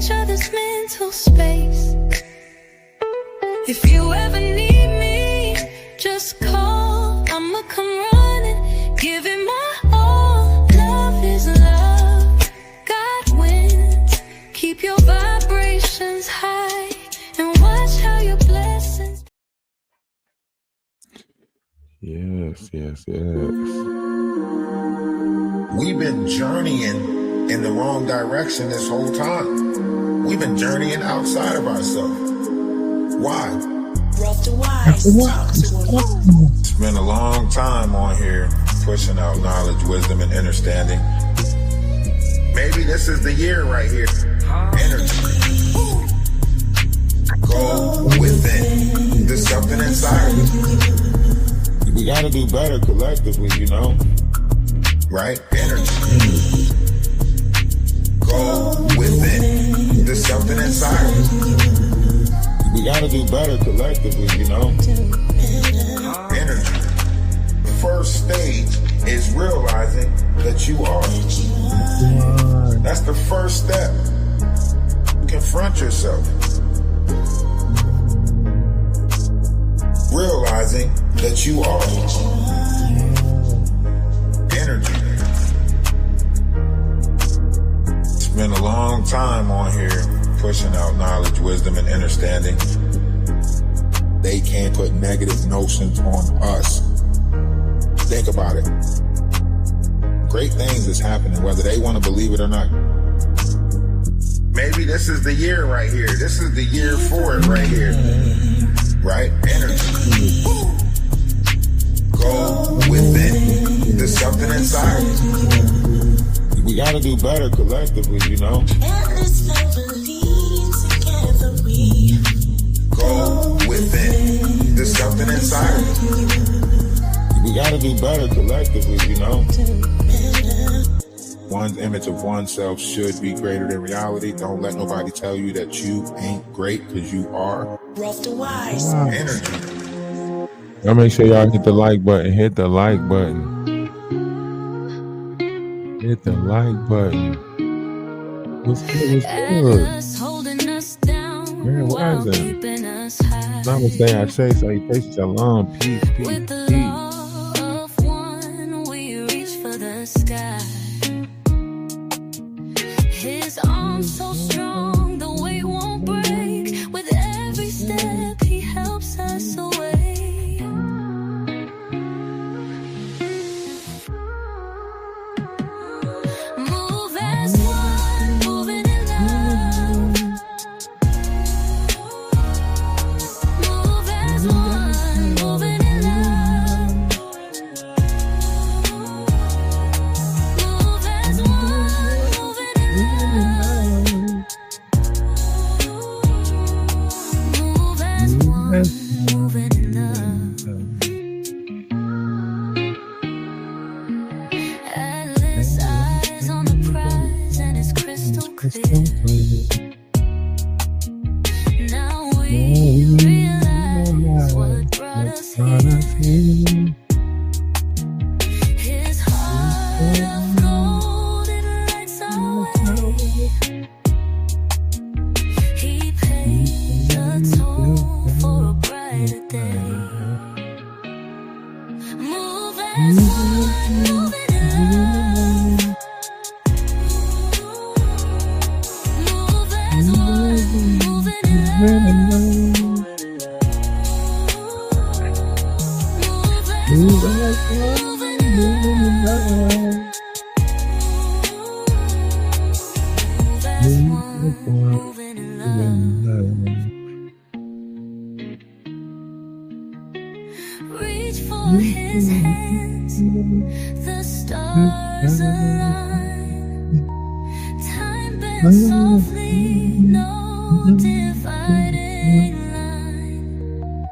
each other's mental space. If you ever need me, just call. I'ma come running, give it my all. Love is love, God wins. Keep your vibrations high and watch how your blessings. Yes. We've been journeying in the wrong direction this whole time. We've been journeying outside of ourselves. Why? It's been a long time on here pushing out knowledge, wisdom, and understanding. Maybe this is the year right here. Energy. Go within. There's something inside of you. We gotta do better collectively, you know? Right? Energy. Go within. There's something inside of you. We gotta do better collectively, you know? Energy. The first stage is realizing that you are. That's the first step. Confront yourself. Realizing that you are. Energy. It's been a long time on here pushing out knowledge, wisdom, and understanding. They can't put negative notions on us. Think about it. Great things is happening, whether they want to believe it or not. Maybe this is the year right here. This is the year for it right here. Right? Energy. Go within. There's something inside. We gotta do better collectively, you know? Go within. There's something inside. We gotta do better collectively, you know? One's image of oneself should be greater than reality. Don't let nobody tell you that you ain't great, because you are. DaWise. Energy. Y'all make sure y'all hit the like button. Hit the like button. Hit the like button. What's good? Man, why is that? Namaste, I say salutations, shalom, peace. With the love of one, we reach for the sky. His arms so strong, the weight won't break. With every step, he helps us away. Move as one, moving in love. Move as one, moving in love. Move as one, moving in love. Move as one, moving in love. Atlas eyes on the prize and it's crystal clear. Now we realize what brought us here. His heart of gold, it lights our way. He paid the toll for a brighter day. Move as one, moving in love. Move as one, moving in love. Move as one, moving in love. Move as one, moving in love. Reach for his hands, the stars align. Time bends softly, no dividing line.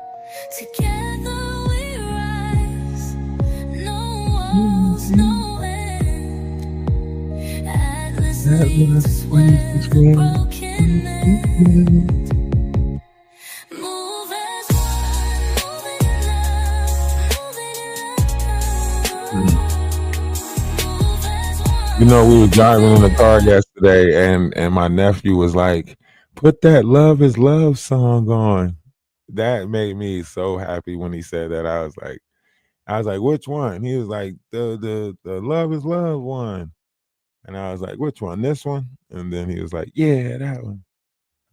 Together we rise, no walls, no end. Atlas leads us where the broken end. Move as one, moving in love, moving in love. Move as one. You know, we were driving in the car yesterday. yesterday, and my nephew was like, "Put that Love Is Love song on." That made me so happy when he said that. I was like, "Which one?" He was like, "The Love Is Love one." And I was like, "Which one? This one?" And then he was like, "Yeah, that one."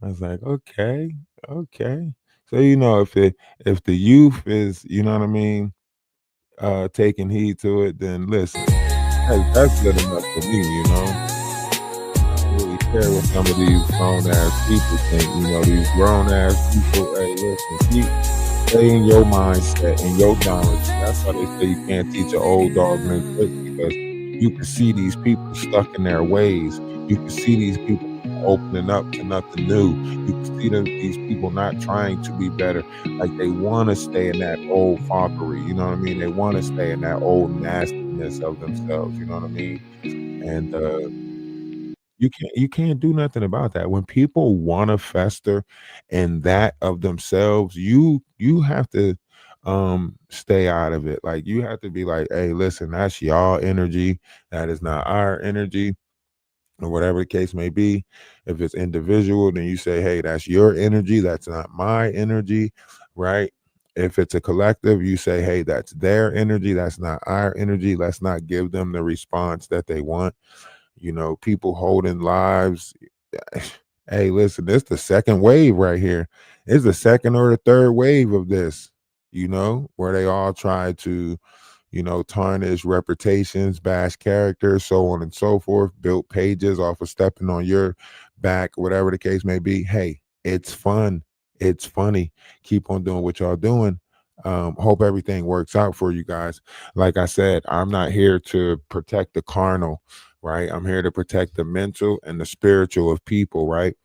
I was like, "Okay, okay." So if the youth is, you know what I mean, taking heed to it, then listen, that's good enough for me. I don't really care what some of these grown ass people think. These grown ass people. Hey, listen, stay in your mindset and your knowledge. That's why they say you can't teach an old dog new tricks, because you can see these people stuck in their ways. You can see these people opening up to nothing new. You can see these people not trying to be better. Like they want to stay in that old foppery. You know what I mean? They want to stay in that old nastiness of themselves. You know what I mean? And you can't do nothing about that. When people wanna fester in that of themselves, you have to, stay out of it. Like, you have to be like, "Hey, listen, that's y'all energy. That is not our energy," or whatever the case may be. If it's individual, then you say, "Hey, that's your energy. That's not my energy," right? If it's a collective, you say, "Hey, that's their energy. That's not our energy. Let's not give them the response that they want." People holding lives. Hey, listen, this the second wave right here. It's the second or the third wave of this, where they all try to, tarnish reputations, bash characters, so on and so forth, build pages off of stepping on your back, whatever the case may be. Hey, it's fun. It's funny. Keep on doing what y'all doing. Hope everything works out for you guys. Like I said, I'm not here to protect the carnal, right? I'm here to protect the mental and the spiritual of people, right?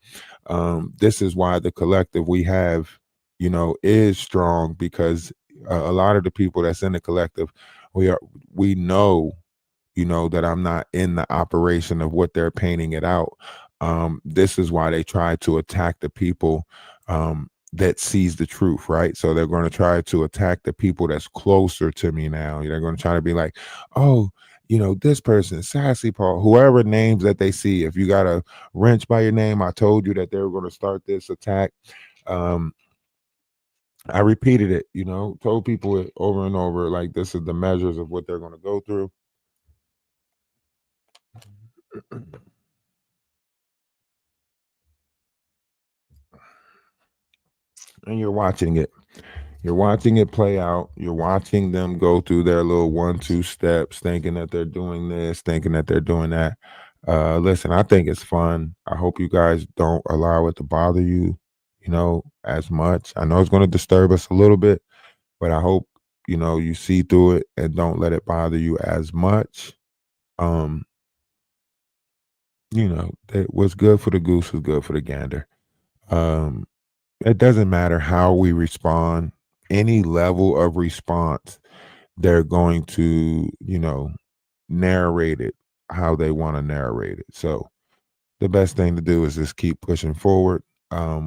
This is why the collective we have, is strong, because a lot of the people that's in the collective, we know, that I'm not in the operation of what they're painting it out. This is why they try to attack the people that sees the truth, right? So they're going to try to attack the people that's closer to me now. They're going to try to be like, "Oh, this person, Sassy Paul," whoever names that they see. If you got a wrench by your name, I told you that they were going to start this attack. Um, I repeated it, told people it over and over, like this is the measures of what they're going to go through. And you're watching it. You're watching it play out. You're watching them go through their little 1-2 steps, thinking that they're doing this, thinking that they're doing that. Listen, I think it's fun. I hope you guys don't allow it to bother you, as much. I know it's going to disturb us a little bit, but I hope, you see through it and don't let it bother you as much. Um, what's good for the goose is good for the gander. Um, it doesn't matter how we respond, any level of response, they're going to, narrate it how they want to narrate it. So the best thing to do is just keep pushing forward.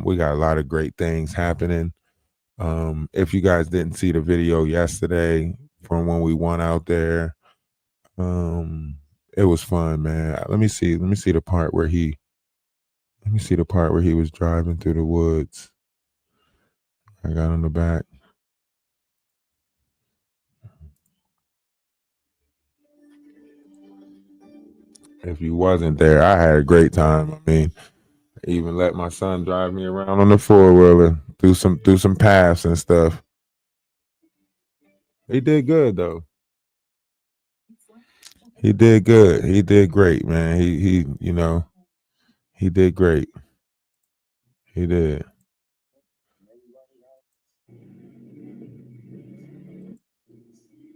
We got a lot of great things happening. If you guys didn't see the video yesterday from when we went out there, it was fun, man. Let me see the part where he was driving through the woods. I got on the back. If you wasn't there, I had a great time. I mean, I even let my son drive me around on the 4-wheeler through some paths and stuff. He did good though. He did good. He did great, man. He did great. He did.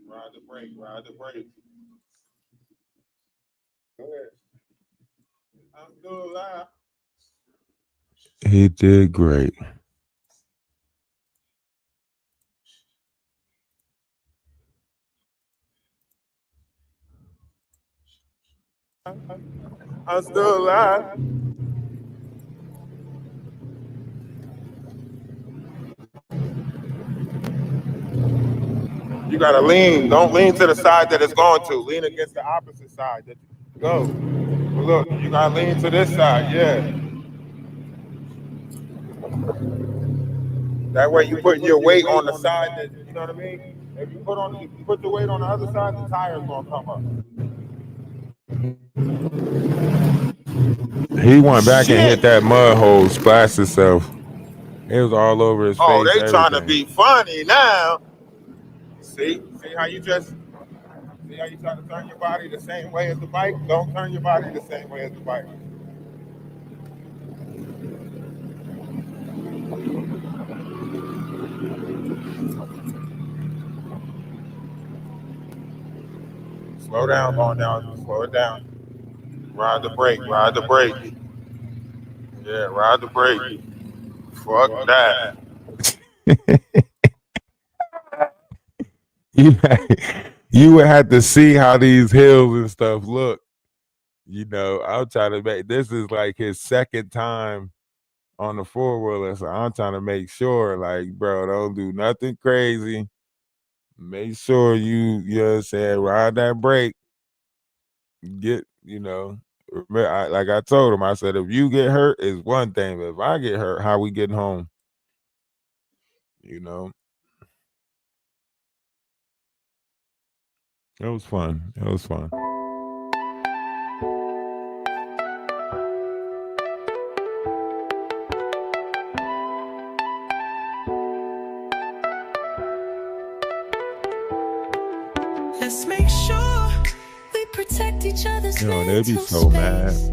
Ride the brake. Ride the brake. Go ahead. I'm still alive. He did great. I'm still alive. You gotta lean. Don't lean to the side that it's going to. Lean against the opposite side. Go. But look, you gotta lean to this side, yeah. That way you put your weight on the side that you know what I mean. If you put the weight on the other side, the tire's gonna come up. He went back and hit that mud hole, splashed himself. It was all over his Oh, face. they trying to Everything. be funny now. See how you just see how you try to turn your body the same way as the bike. Don't turn your body the same way as the bike. Slow down, going down. Slow it down. Ride the brake. Ride the brake. Yeah, ride the brake. Fuck that. you you would have to see how these hills and stuff look. You know, I'm trying to make this is like his second time on the four wheeler, so I'm trying to make sure, like, bro, don't do nothing crazy. Make sure you know what I'm saying, ride that brake. Get, like I told him, I said, if you get hurt, is one thing, but if I get hurt, how we getting home? You know, it was fun. It was fun. Let's make sure we protect each other's You know, they'd be mental so mad. space.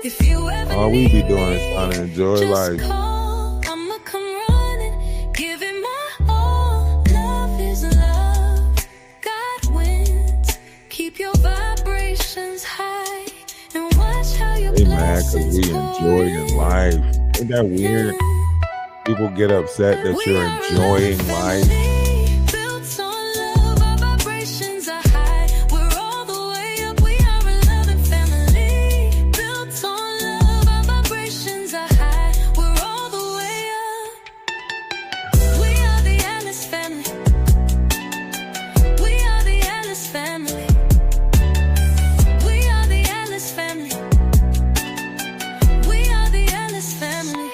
If you ever All we be need doing is trying to me, enjoy just life. call. I'ma come running, give it my all. Love is love, God wins. Keep your vibrations high and watch how your They mad because blessings we pour enjoying life. Isn't that weird? in. People get upset that We you're are a loving enjoying life. family, built on love. Our vibrations are high. We're all the way up. We are a loving family, built on love. Our vibrations are high. We're all the way up. We are the Alice family. We are the Alice family. We are the Alice family. We are the Alice family.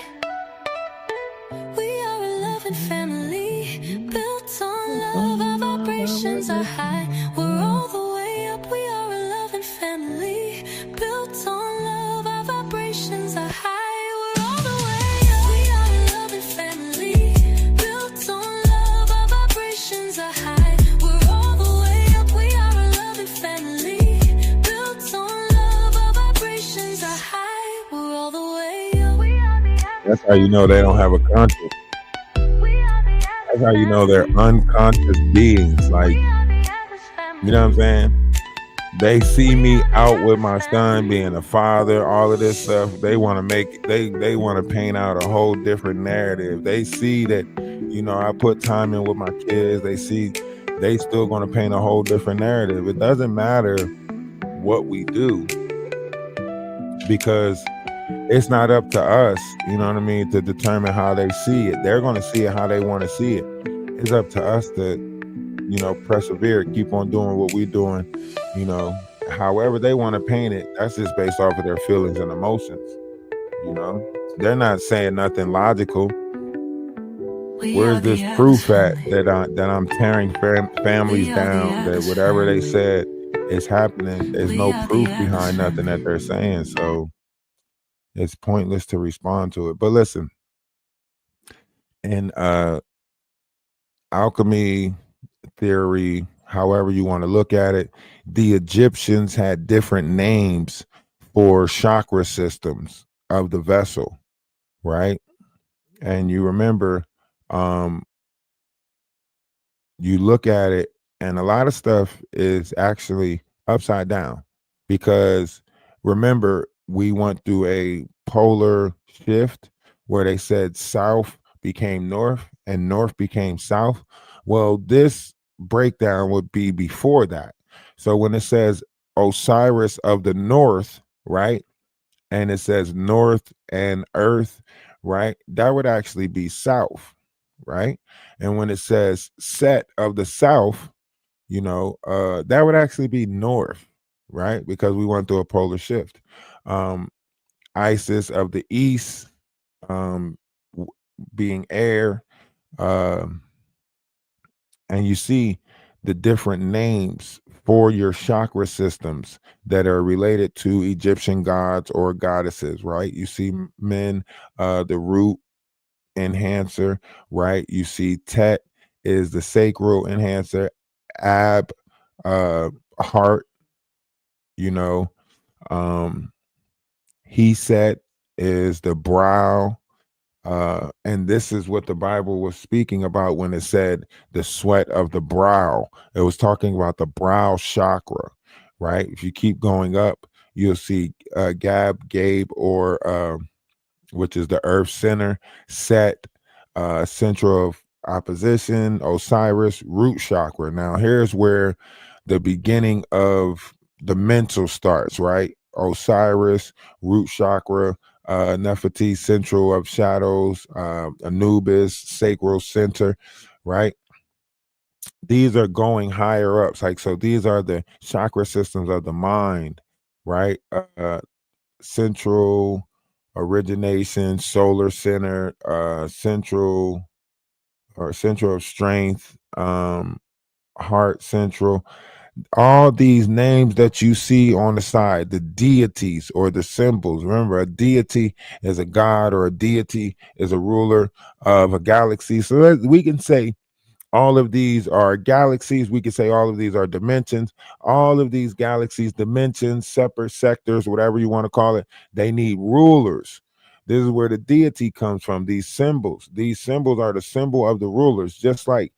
We are a loving family, built on love. Our vibrations are high. We're all the way up. We are a loving family, built on love. Our vibrations are high. We're all the way up. We are a loving family, built on love. Our vibrations are high. We're all the way up. We are a loving family, built on love. Our vibrations are high. We're all the way up. We are the That's how you know they don't have a conscience. That's how you know they're unconscious beings. Like, you know what I'm saying? They see me out with my son being a father, all of this stuff. They want to they want to paint out a whole different narrative. They see that, I put time in with my kids. They see they still going to paint a whole different narrative. It doesn't matter what we do because it's not up to us, you know what I mean, to determine how they see it. They're going to see it how they want to see it. It's up to us to, persevere, keep on doing what we're doing, however they want to paint it. That's just based off of their feelings and emotions. They're not saying nothing logical. Where's this proof at that I'm tearing families down? That whatever they said is happening. There's no proof behind nothing that they're saying. So it's pointless to respond to it. But listen, in alchemy theory, however you want to look at it, the Egyptians had different names for chakra systems of the vessel, right? And you remember, you look at it, and a lot of stuff is actually upside down because remember, we went through a polar shift where they said south became north and north became south. Well, this breakdown would be before that. So when it says Osiris of the north, right? And it says north and earth, right? That would actually be south, right? And when it says Set of the south, that would actually be north. right? Because we went through a polar shift. Um, Isis of the East, um, being air, um, and you see the different names for your chakra systems that are related to Egyptian gods or goddesses, right? You see men, the root enhancer, right? You see Tet is the sacral enhancer, Ab, uh, heart, you know, um, he said is the brow. And this is what the Bible was speaking about when it said the sweat of the brow. It was talking about the brow chakra, right? If you keep going up, you'll see Gab, Gabe, or which is the earth center, Set, central of opposition, Osiris, root chakra. Now, here's where the beginning of the mental starts, right? Osiris, root chakra, Nefertiti, central of shadows, Anubis, sacral center, right? These are going higher ups. Like, so these are the chakra systems of the mind, right? Central origination, solar center, central or central of strength, heart central. All these names that you see on the side, the deities or the symbols. Remember, a deity is a god, or a deity is a ruler of a galaxy. So we can say all of these are galaxies. We could say all of these are dimensions. All of these galaxies, dimensions, separate sectors, whatever you want to call it, they need rulers. This is where the deity comes from. These symbols are the symbol of the rulers. Just like,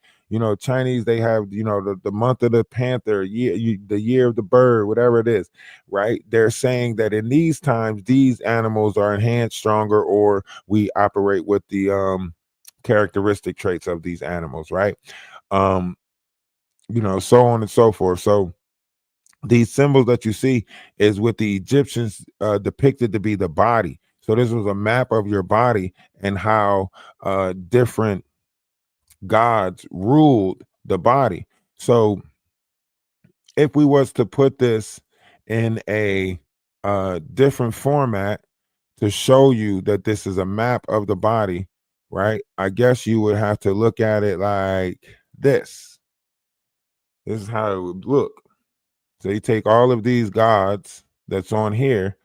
Chinese, they have, the month of the panther, the year of the bird, whatever it is, right? They're saying that in these times, these animals are enhanced, stronger, or we operate with the characteristic traits of these animals, right? um so on and so forth. So these symbols that you see is what the Egyptians depicted to be the body. So this was a map of your body and how different gods ruled the body. So if we was to put this in a different format to show you that this is a map of the body, right? I guess you would have to look at it like this. This is how it would look. So you take all of these gods that's on here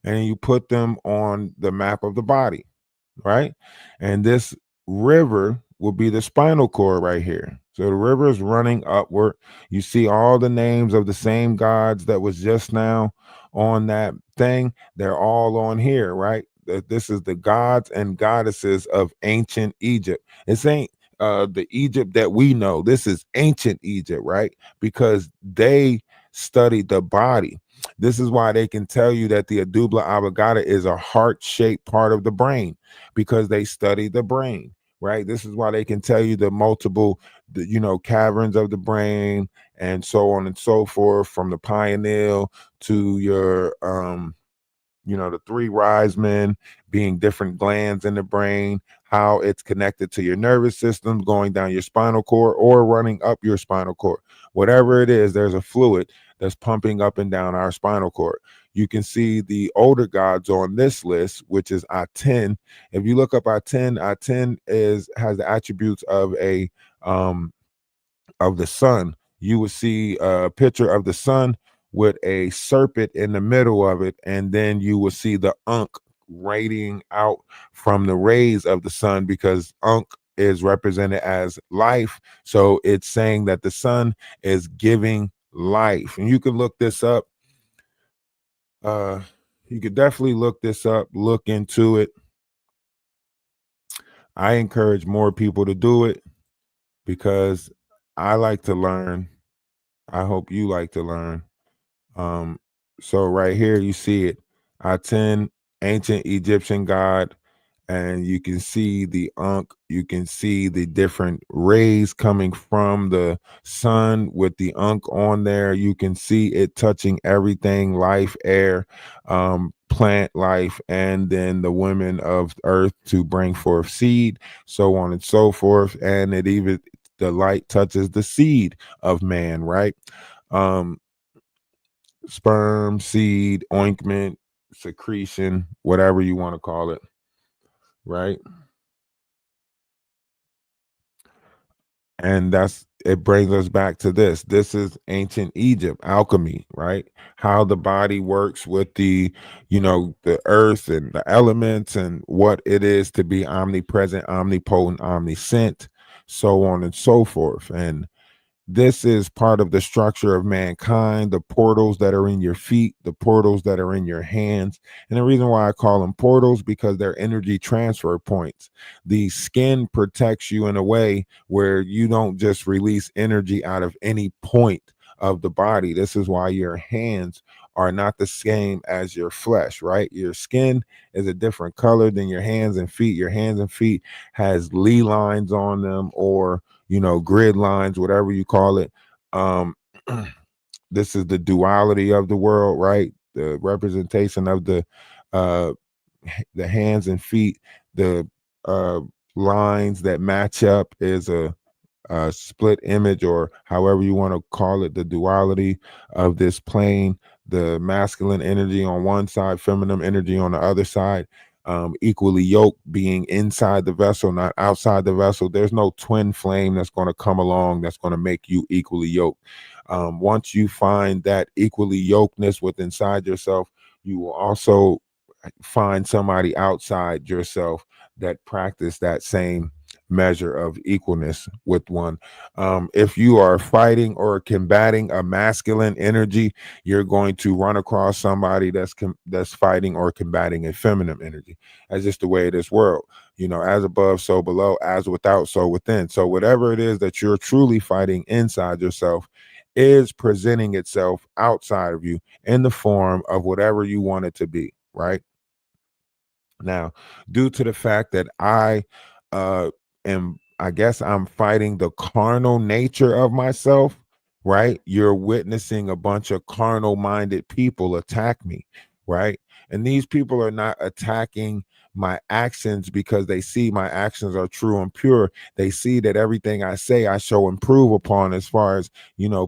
and you put them on the map of the body, right? And this river will be the spinal cord right here. So the river is running upward. You see all the names of the same gods that was just now on that thing. They're all on here, right? This is the gods and goddesses of ancient Egypt. This ain't the Egypt that we know. This is ancient Egypt, right? Because they studied the body. This is why they can tell you that the adubla oblongata is a heart-shaped part of the brain, because they study the brain, right? This is why they can tell you the multiple, caverns of the brain and so on and so forth, from the pineal to your, the three wise men being different glands in the brain, how it's connected to your nervous system, going down your spinal cord or running up your spinal cord. Whatever it is, there's a fluid that's pumping up and down our spinal cord. You can see the older gods on this list, which is Aten. If you look up Aten, Aten has the attributes of of the sun. You would see a picture of the sun with a serpent in the middle of it, and then you will see the Ankh radiating out from the rays of the sun, because Ankh is represented as life. So it's saying that the sun is giving life. And you can look this up. You could definitely look this up, look into it. I encourage more people to do it because I like to learn. I hope you like to learn. So right here you see it. Aten, ancient Egyptian god, and you can see the Ankh. You can see the different rays coming from the sun with the Ankh on there. You can see it touching everything, life, air, plant life, and then the women of earth to bring forth seed, so on and so forth. And it even, the light touches the seed of man, right? sperm, seed, ointment, secretion, whatever you want to call it, right? And it brings us back to this. This is ancient Egypt alchemy, right? How the body works with the earth and the elements, and what it is to be omnipresent, omnipotent, omniscient, so on and so forth. And this is part of the structure of mankind, the portals that are in your feet, the portals that are in your hands. And the reason why I call them portals, because they're energy transfer points. The skin protects you in a way where you don't just release energy out of any point of the body. This is why your hands are not the same as your flesh, right? Your skin is a different color than your hands and feet. Your hands and feet has Lee lines on them, or grid lines, whatever you call it. um this is the duality of the world, right? The representation of uh the hands and feet. The uh lines that match up is a split image, or however you want to call it, the duality of this plane. The masculine energy on one side, feminine energy on the other side, equally yoked, being inside the vessel, not outside the vessel. There's no twin flame that's going to come along that's going to make you equally yoked. Once you find that equally yokedness within inside yourself, you will also find somebody outside yourself that practice that same measure of equalness with one. If you are fighting or combating a masculine energy, you're going to run across somebody that's fighting or combating a feminine energy. That's just the way of this world. As above, so below, as without, so within. So whatever it is that you're truly fighting inside yourself is presenting itself outside of you in the form of whatever you want it to be, right? Now, due to the fact that uh I guess I'm fighting the carnal nature of myself, right? You're witnessing a bunch of carnal minded people attack me, right? And these people are not attacking my actions because they see my actions are true and pure. They see that everything I say I show improve upon, as far as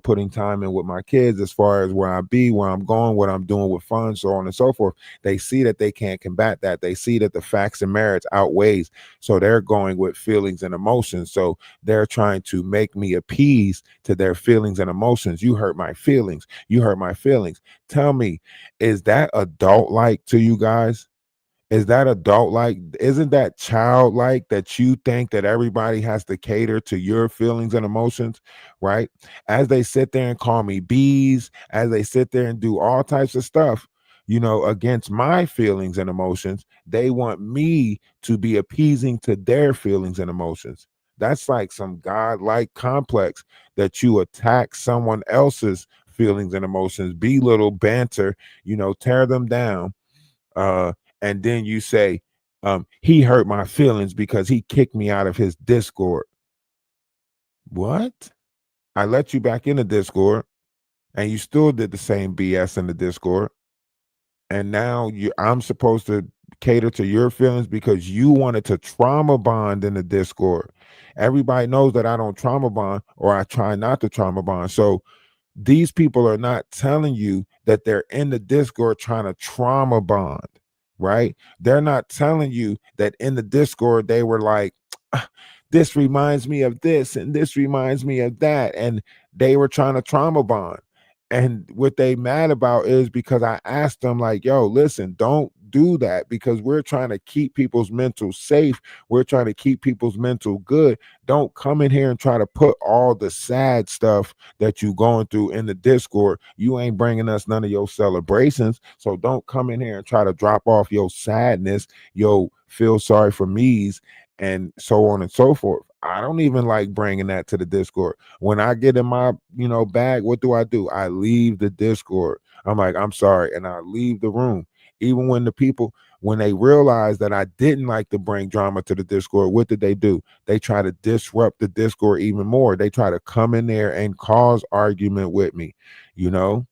putting time in with my kids, as far as where I be, where I'm going, what I'm doing with fun, so on and so forth. They see that they can't combat that. They see that the facts and merits outweighs, so they're going with feelings and emotions. So they're trying to make me appease to their feelings and emotions. You hurt my feelings. You hurt my feelings. Tell me, is that adult like to you guys? Is that adult like? Isn't that childlike that you think that everybody has to cater to your feelings and emotions, right? As they sit there and call me bees, as they sit there and do all types of stuff, against my feelings and emotions, they want me to be appeasing to their feelings and emotions. That's like some godlike complex, that you attack someone else's feelings and emotions, belittle, banter, tear them down, uh, and then you say, he hurt my feelings because he kicked me out of his Discord. What? I let you back in the Discord, and you still did the same BS in the Discord. And now I'm supposed to cater to your feelings because you wanted to trauma bond in the Discord. Everybody knows that I don't trauma bond, or I try not to trauma bond. So these people are not telling you that they're in the Discord trying to trauma bond, right? They're not telling you that in the Discord they were like, "Ah, this reminds me of this and this reminds me of that," and they were trying to trauma bond. And what they mad about is because I asked them, like, yo, listen, don't do that, because we're trying to keep people's mental safe. We're trying to keep people's mental good. Don't come in here and try to put all the sad stuff that you going through in the Discord. You ain't bringing us none of your celebrations. So don't come in here and try to drop off your sadness, your feel sorry for me's, and so on and so forth. I don't even like bringing that to the Discord. When I get in my, bag, what do? I leave the Discord. I'm like, I'm sorry, and I leave the room. Even when the people, when they realize that I didn't like to bring drama to the Discord, what did they do? They try to disrupt the Discord even more. They try to come in there and cause argument with me, you know?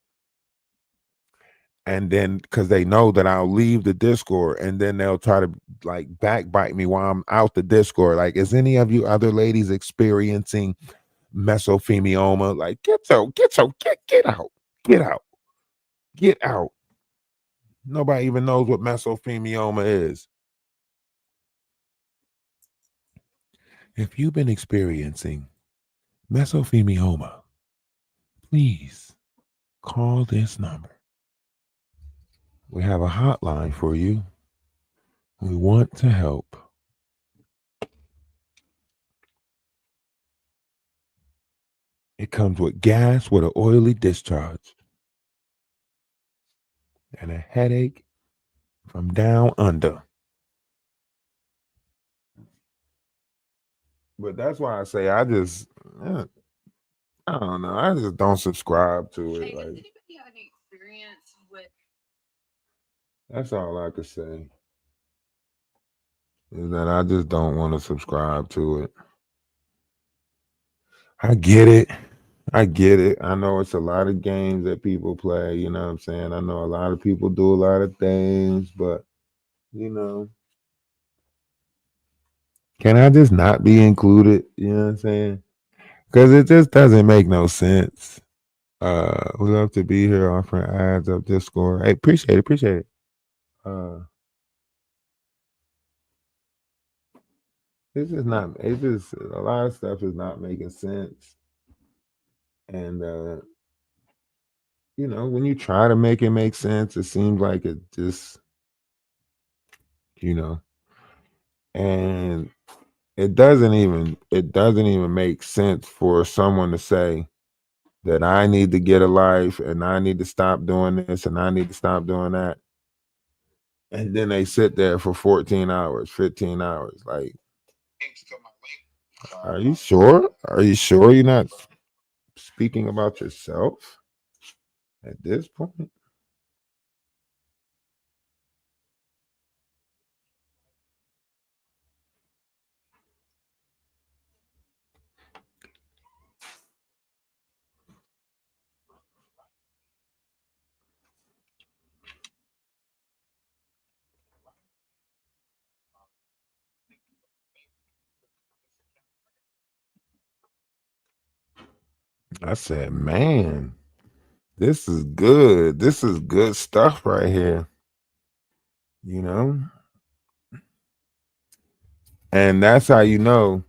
And then because they know that I'll leave the Discord, and then they'll try to like backbite me while I'm out the Discord. Like, is any of you other ladies experiencing mesothelioma? Like, get out, get out. Get out. Nobody even knows what mesothelioma is. If you've been experiencing mesothelioma, please call this number. We have a hotline for you. We want to help. It comes with gas with an oily discharge and a headache from down under. But that's why I say I just, I don't know. I just don't subscribe to it. Like, Anybody have any experience with? that's all I could say. Is that I just don't want to subscribe to it. I get it. I get it. I know it's a lot of games that people play, you know what I'm saying? I know a lot of people do a lot of things, but you know, can I just not be included? You know what I'm saying? Because it just doesn't make no sense. We love to be here offering ads up Discord. Hey, appreciate it, appreciate it. It's just not, it's just a lot of stuff is not making sense. And you know, when you try to make it make sense, it seems like it just, you know, and it doesn't even make sense for someone to say that I need to get a life and I need to stop doing this and I need to stop doing that. And then they sit there for 14 hours, 15 hours. Like, are you sure? Are you sure you're not speaking about yourself at this point? I said, man, this is good. This is good stuff right here. You know? And that's how you know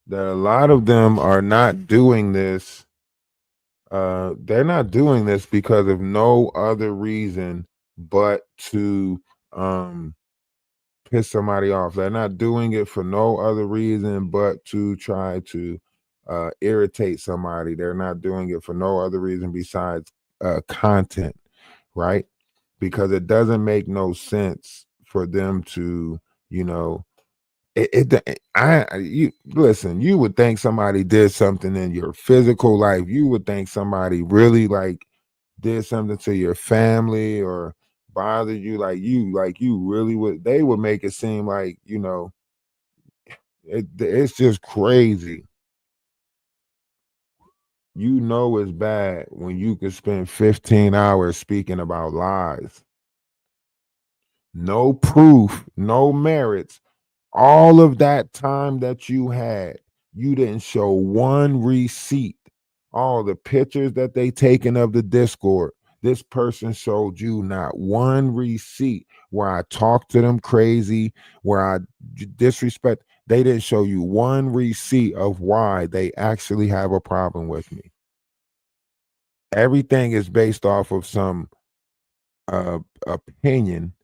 that a lot of them are not doing this. They're not doing this because of no other reason but to piss somebody off. They're not doing it for no other reason but to try to irritate somebody. They're not doing it for no other reason besides content, right? Because it doesn't make no sense for them to, you know, you listen, you would think somebody did something in your physical life. You would think somebody really like did something to your family or bothered you, like you really would, they would make it seem like, you know, it's just crazy. You know it's bad when you could spend 15 hours speaking about lies. No proof, no merits. All of that time that you had, you didn't show one receipt. All the pictures that they taken of the Discord, this person showed you not one receipt where I talked to them crazy, where I disrespect. They didn't show you one receipt of why they actually have a problem with me. Everything is based off of some opinion,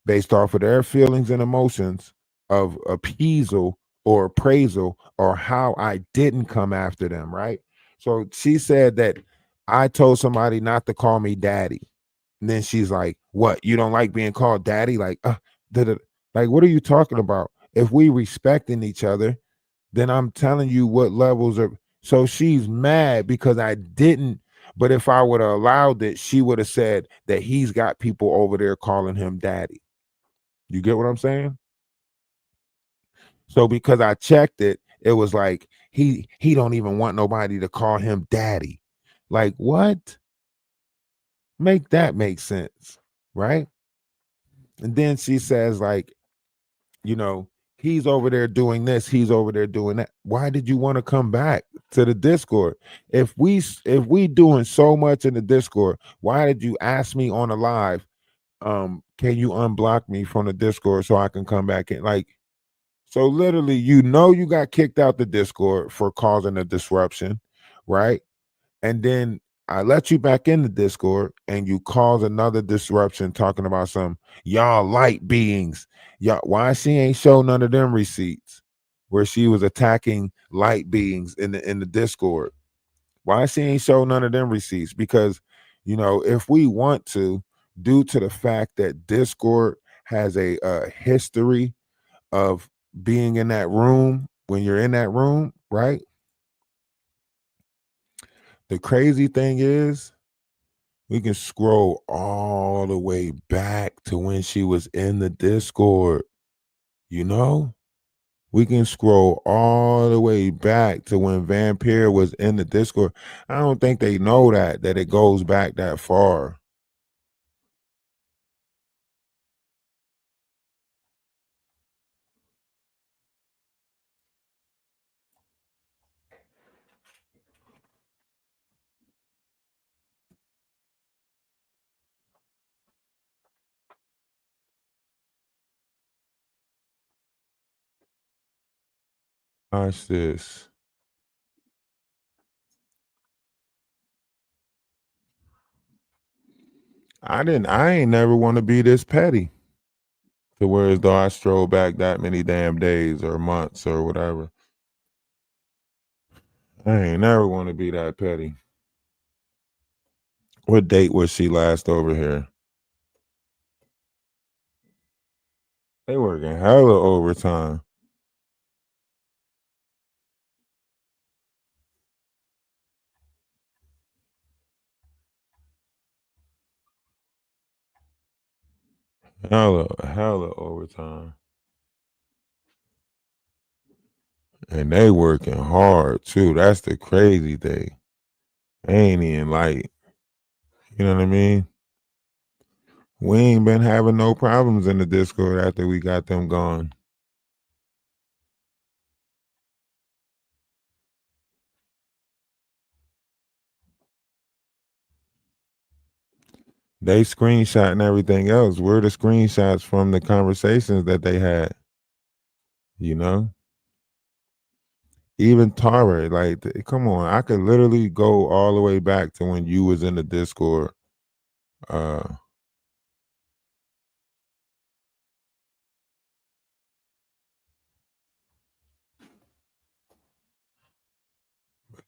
based off of their feelings and emotions of appeasal or appraisal or how I didn't come after them, right? So she said that I told somebody not to call me daddy. And then she's like, "What? You don't like being called daddy?" Like, like, what are you talking about? If we respecting each other, then I'm telling you what levels are. So she's mad because I didn't. But if I would have allowed it, she would have said that he's got people over there calling him daddy. You get what I'm saying? So because I checked it, it was like he don't even want nobody to call him daddy. Like what? Make that make sense, right? And then she says like, you know, He's over there doing this, he's over there doing that. Why did you want to come back to the Discord? If we doing so much in the Discord, why did you ask me on a live, can you unblock me from the Discord so I can come back in? Like, so literally, you got kicked out the Discord for causing a disruption, right? And then I let you back in the Discord and you cause another disruption talking about some y'all light beings. Y'all, why she ain't show none of them receipts where she was attacking light beings in the Discord? Why she ain't show none of them receipts? Because if we want to, due to the fact that Discord has a history of being in that room when you're in that room, right? The crazy thing is, we can scroll all the way back to when she was in the Discord. We can scroll all the way back to when Vampire was in the Discord. I don't think they know that it goes back that far. Watch this. I ain't never want to be this petty to where as though I stroll back that many damn days or months or whatever. I ain't never want to be that petty. What date was she last over here? They working hella overtime. Hella overtime. And they working hard too. That's the crazy thing. They ain't even like, you know what I mean? We ain't been having no problems in the Discord after we got them gone. They screenshot and everything else. Where the screenshots from the conversations that they had? Even Tara, like, come on, I could literally go all the way back to when you was in the Discord.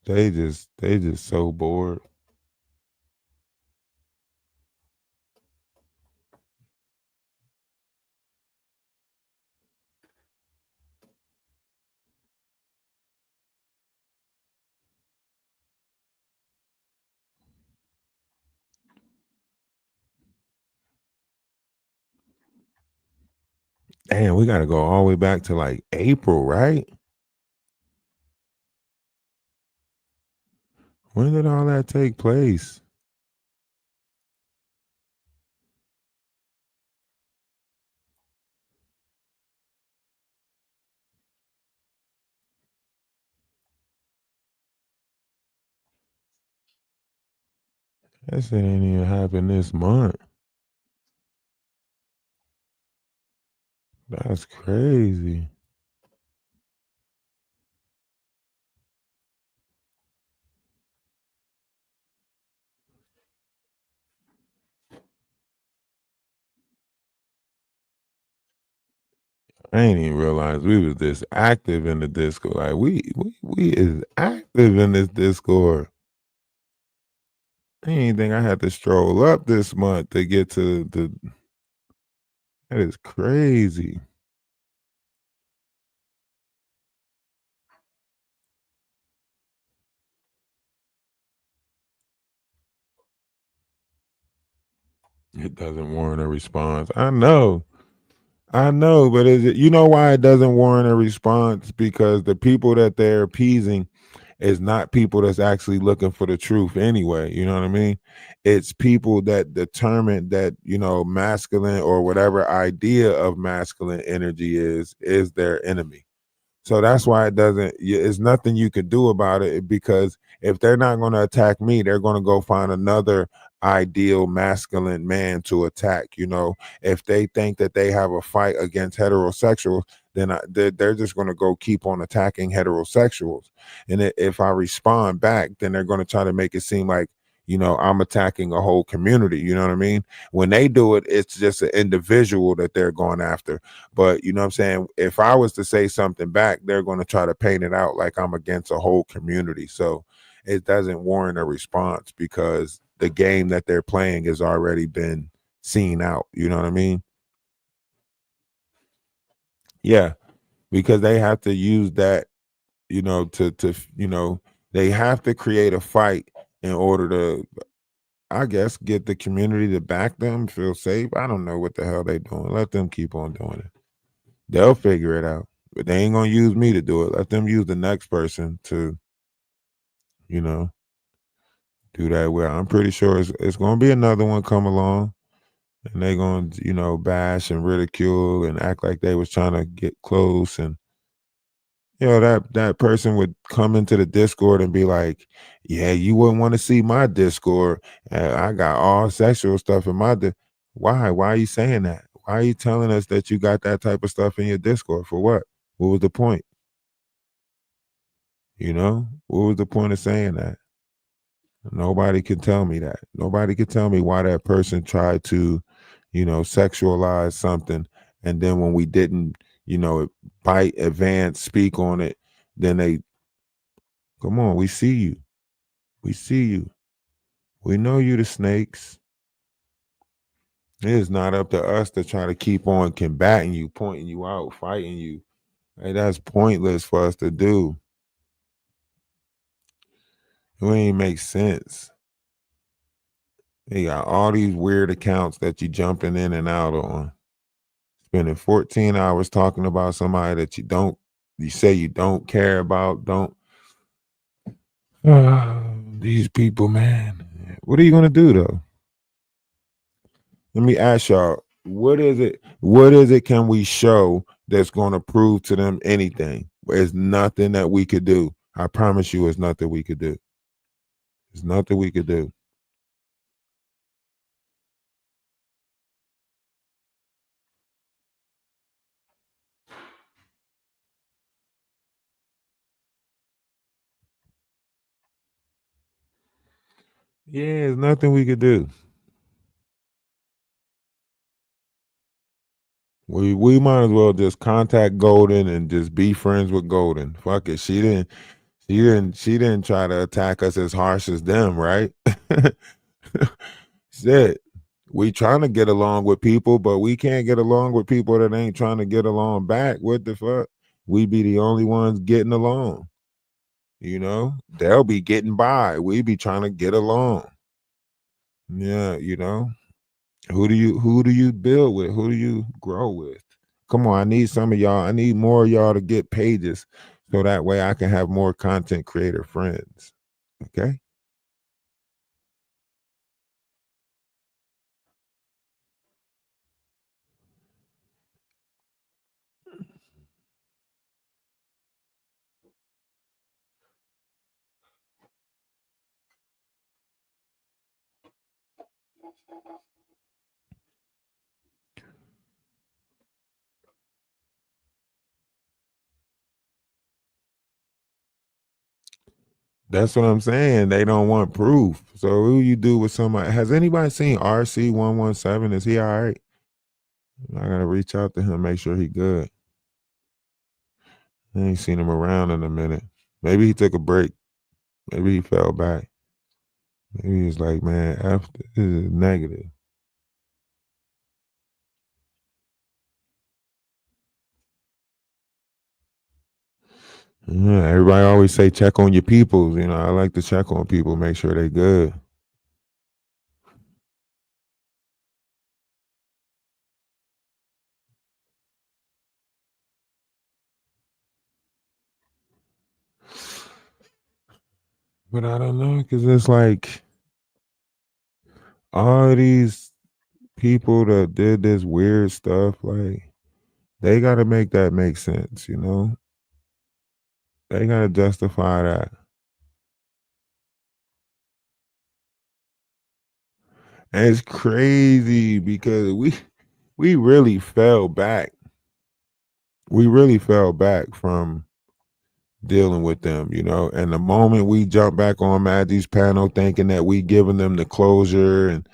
They just so bored. Damn, we gotta go all the way back to like April, right? When did all that take place? That shit ain't even happened this month. That's crazy. I ain't even realize we was this active in the Discord. Like we is active in this Discord. I ain't think I had to stroll up this month to get to the. That is crazy. It doesn't warrant a response. I know, but is it? You know why it doesn't warrant a response? Because the people that they're appeasing It's not people that's actually looking for the truth anyway. You know what I mean? It's people that determine that, masculine or whatever idea of masculine energy is their enemy. So that's why it's nothing you can do about it, because if they're not going to attack me, they're going to go find another ideal masculine man to attack. If they think that they have a fight against heterosexuals, then they're just going to go keep on attacking heterosexuals. And if I respond back, then they're going to try to make it seem like, I'm attacking a whole community. You know what I mean? When they do it, it's just an individual that they're going after. But you know what I'm saying? If I was to say something back, they're going to try to paint it out like I'm against a whole community. So it doesn't warrant a response, because the game that they're playing has already been seen out. You know what I mean? Yeah, because they have to use that, they have to create a fight in order to, I guess, get the community to back them, feel safe. I don't know what the hell they doing. Let them keep on doing it. They'll figure it out. But they ain't gonna use me to do it. Let them use the next person to, you know, do that. Well, I'm pretty sure it's gonna be another one come along, and they gonna, bash and ridicule and act like they was trying to get close. And that person would come into the Discord and be like, "Yeah, you wouldn't want to see my Discord. I got all sexual stuff in my Why? Why are you saying that? Why are you telling us that you got that type of stuff in your Discord? For what? What was the point? What was the point of saying that? Nobody can tell me that. Nobody can tell me why that person tried to, sexualize something. And then when we didn't, bite, advance, speak on it, then they, come on, we see you. We see you. We know you the snakes. It is not up to us to try to keep on combating you, pointing you out, fighting you. Hey, that's pointless for us to do. It ain't make sense. They got all these weird accounts that you jumping in and out on. Spending 14 hours talking about somebody that you say you don't care about, don't. These people, man. What are you gonna do though? Let me ask y'all, what is it can we show that's gonna prove to them anything? There's nothing that we could do. I promise you, it's nothing we could do. There's nothing we could do. Yeah, there's nothing we could do. We might as well just contact Golden and just be friends with Golden. Fuck it. She didn't try to attack us as harsh as them, right? Shit. We trying to get along with people, but we can't get along with people that ain't trying to get along back. What the fuck? We be the only ones getting along. They'll be getting by. We be trying to get along. Yeah, who do you build with? Who do you grow with? Come on, I need some of y'all. I need more of y'all to get pages so that way I can have more content creator friends. Okay? That's what I'm saying. They don't want proof. So who you do with somebody? Has anybody seen RC117? Is he all right? I gotta reach out to him, make sure he good. I ain't seen him around in a minute. Maybe he took a break. Maybe he fell back. Maybe he's like, man, after this is negative. Yeah, everybody always say check on your peoples. I like to check on people, make sure they good. But I don't know, because it's like all these people that did this weird stuff, like they got to make that make sense, you know? They got to justify that. And it's crazy because we really fell back. We really fell back from dealing with them, you know. And the moment we jump back on Maggie's panel thinking that we giving them the closure, and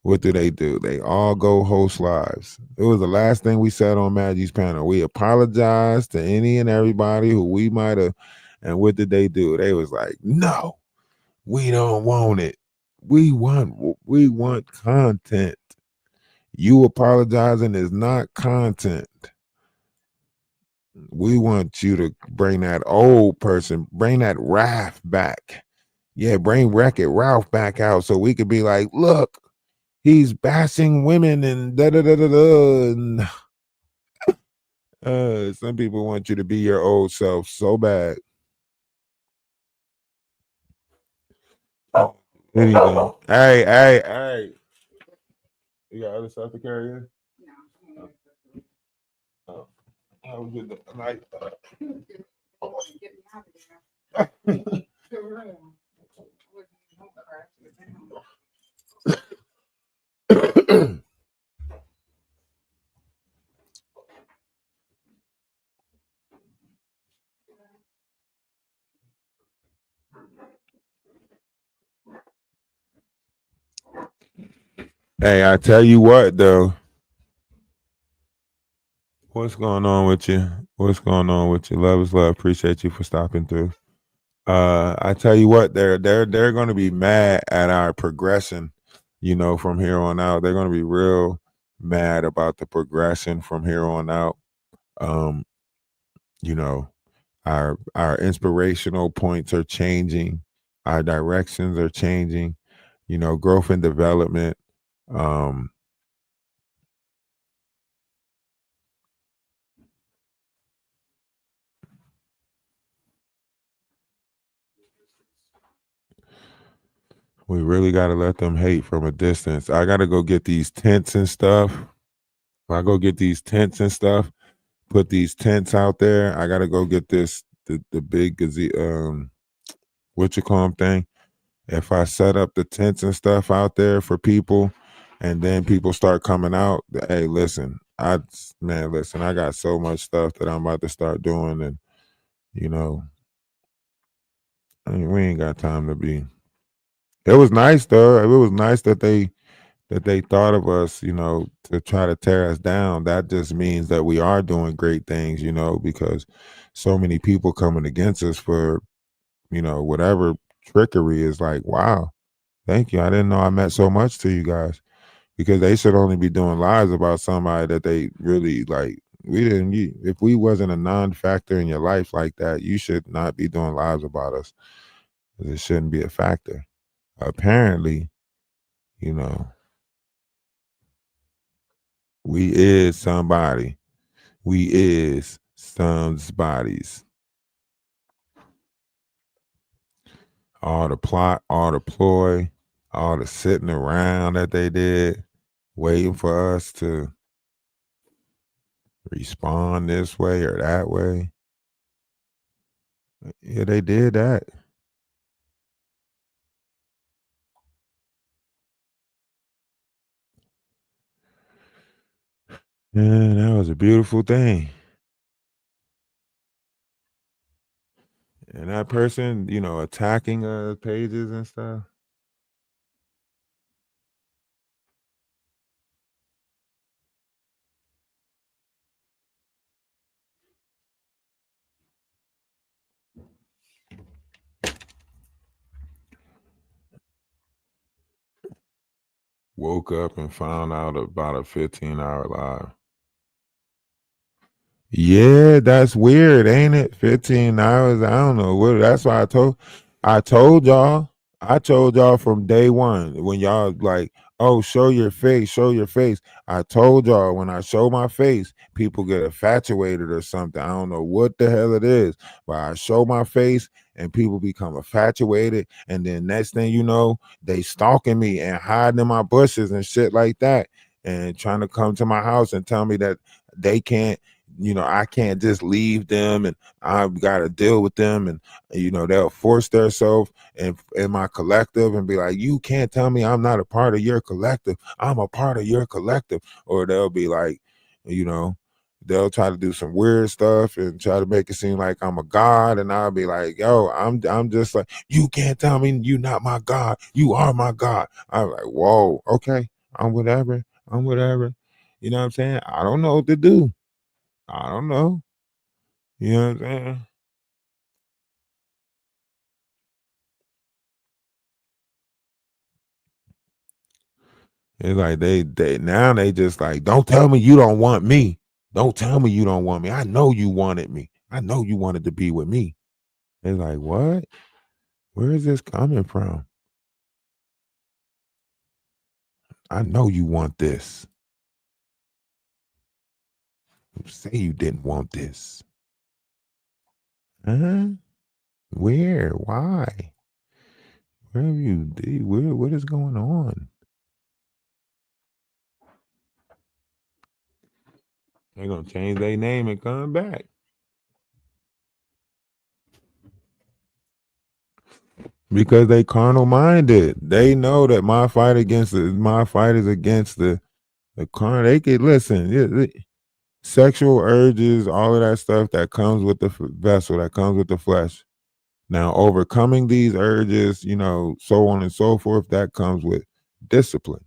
what do? They all go host lives. It was the last thing we said on Maggie's panel. We apologized to any and everybody who we might have, and what did they do? They was like, no, we don't want it. We want content. You apologizing is not content. We want you to bring that old person, bring that Raph back. Yeah, bring Wreck-It Ralph back out so we could be like, look, he's bashing women and da da da da da. Some people want you to be your old self so bad. Anything. Hey. You got other stuff to carry in? Oh. How was your night? Hey, I tell you what though. What's going on with you? What's going on with you? Love is love. Appreciate you for stopping through. I tell you what, they're going to be mad at our progression. You know, from here on out, they're going to be real mad about the progression from here on out. You know, our inspirational points are changing, our directions are changing. You know, growth and development. Um, We really got to let them hate from a distance. I got to go get these tents and stuff. When I go get these tents and stuff, put these tents out there. I got to go get the big what you call them thing. If I set up the tents and stuff out there for people, and then people start coming out, hey, listen, listen, I got so much stuff that I'm about to start doing, and you know, I mean, we ain't got time to be. It was nice though. It was nice that they thought of us, you know, to try to tear us down. That just means that we are doing great things, you know, because so many people coming against us for, you know, whatever trickery is like, wow, thank you. I didn't know I meant so much to you guys, because they should only be doing lives about somebody that they really like. If we wasn't a non-factor in your life like that, you should not be doing lives about us. It shouldn't be a factor. Apparently, you know, we is somebody. We is some's bodies. All the plot, all the ploy, all the sitting around that they did, waiting for us to respond this way or that way. Yeah, they did that. Yeah, that was a beautiful thing. And that person, you know, attacking pages and stuff. Woke up and found out about a 15-hour live. Yeah, that's weird, ain't it? 15 hours. I don't know what. That's why I told y'all. I told y'all from day one when y'all like, oh, show your face, show your face. I told y'all when I show my face, people get infatuated or something. I don't know what the hell it is, but I show my face and people become infatuated, and then next thing you know, they stalking me and hiding in my bushes and shit like that, and trying to come to my house and tell me that they can't, I can't just leave them, and I've got to deal with them, and they'll force themselves in my collective and be like, you can't tell me I'm not a part of your collective. I'm a part of your collective. Or they'll be like, they'll try to do some weird stuff and try to make it seem like I'm a god, and I'll be like, yo, I'm just like, you can't tell me you're not my god. You are my god. I'm like, whoa, okay, I'm whatever. You know what I'm saying? I don't know what to do. I don't know. You know what I'm saying? It's like they now they just like, don't tell me you don't want me. Don't tell me you don't want me. I know you wanted me. I know you wanted to be with me. It's like, what? Where is this coming from? I know you want this. Say you didn't want this. Huh? Where? Why? Where have you? What is going on? They're gonna change their name and come back because they carnal minded. They know that my fight is against the carnal. They could listen. Sexual urges, all of that stuff that comes with the vessel, that comes with the flesh. Now, overcoming these urges, so on and so forth, that comes with discipline.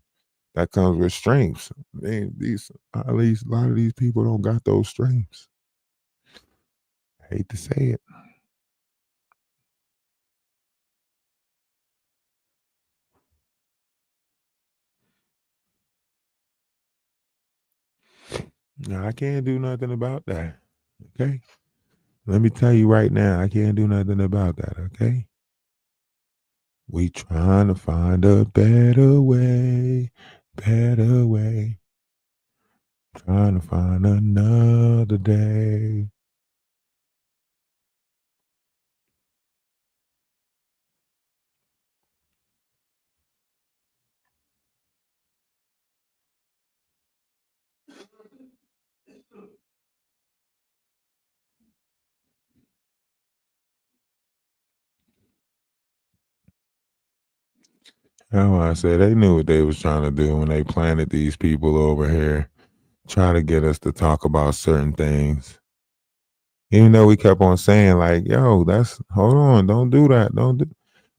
That comes with strengths. Man, at least a lot of these people don't got those strengths. I hate to say it. No, I can't do nothing about that. Okay. Let me tell you right now, I can't do nothing about that. Okay. We trying to find a better way. Trying to find another day. That's why I said they knew what they was trying to do when they planted these people over here, trying to get us to talk about certain things. Even though we kept on saying like, yo, hold on, don't do that.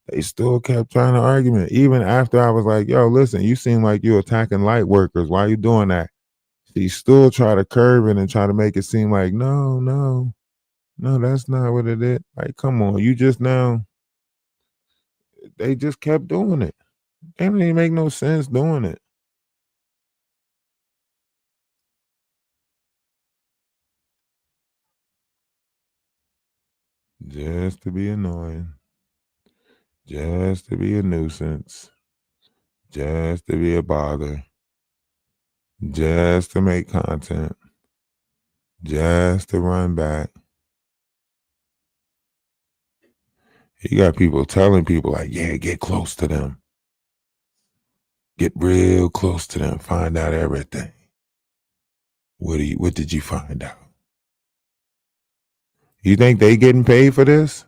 They still kept trying to argument. Even after I was like, yo, listen, you seem like you're attacking light workers. Why are you doing that? She still try to curve it and try to make it seem like, no, that's not what it is. Like, come on, they just kept doing it. They didn't even make no sense doing it. Just to be annoying. Just to be a nuisance. Just to be a bother. Just to make content. Just to run back. You got people telling people like, yeah, get close to them. Get real close to them. Find out everything. What did you find out? You think they getting paid for this?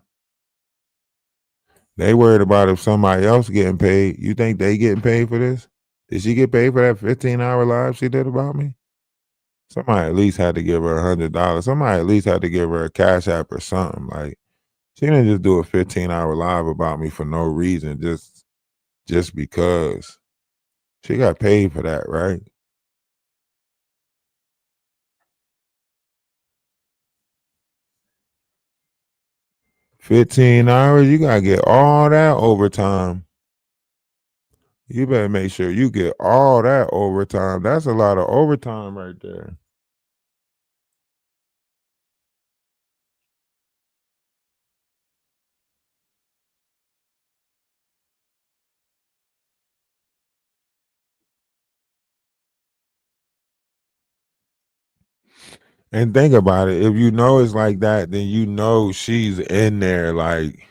They worried about if somebody else getting paid. You think they getting paid for this? Did she get paid for that 15-hour live she did about me? Somebody at least had to give her $100. Somebody at least had to give her a cash app or something. Like, she didn't just do a 15-hour live about me for no reason, just because. She got paid for that, right? $15, you gotta get all that overtime. You better make sure you get all that overtime. That's a lot of overtime right there. And think about it. If you know it's like that, then you know she's in there like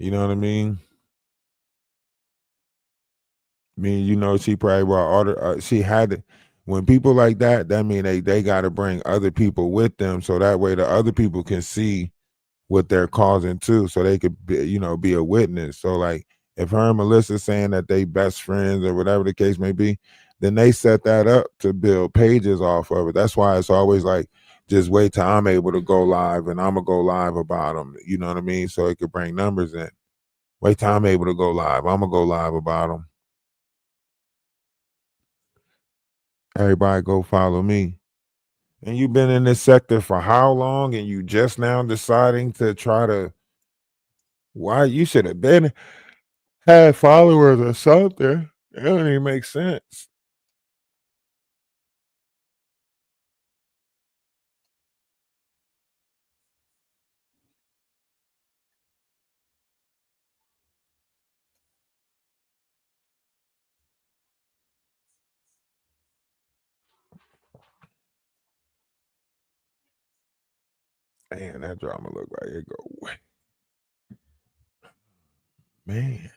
You know what I mean? She probably brought all the, she had to, when people like that mean they got to bring other people with them, so that way the other people can see what they're causing too, so they could be a witness. So like if her and Melissa saying that they best friends or whatever the case may be, then they set that up to build pages off of it. That's why it's always like, just wait till I'm able to go live and I'm gonna go live about them. You know what I mean? So it could bring numbers in. Wait till I'm able to go live. I'm gonna go live about them. Everybody go follow me. And you've been in this sector for how long? And you just now deciding to try to, why you should have been had followers or something. It don't even make sense. Man, that drama look like it go away. Man.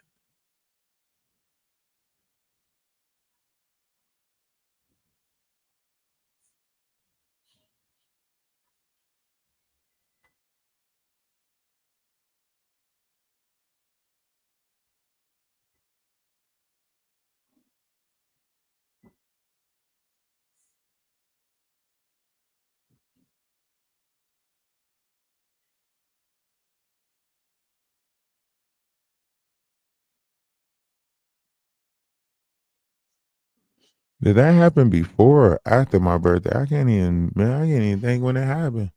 Did that happen before or after my birthday? I can't even think when it happened.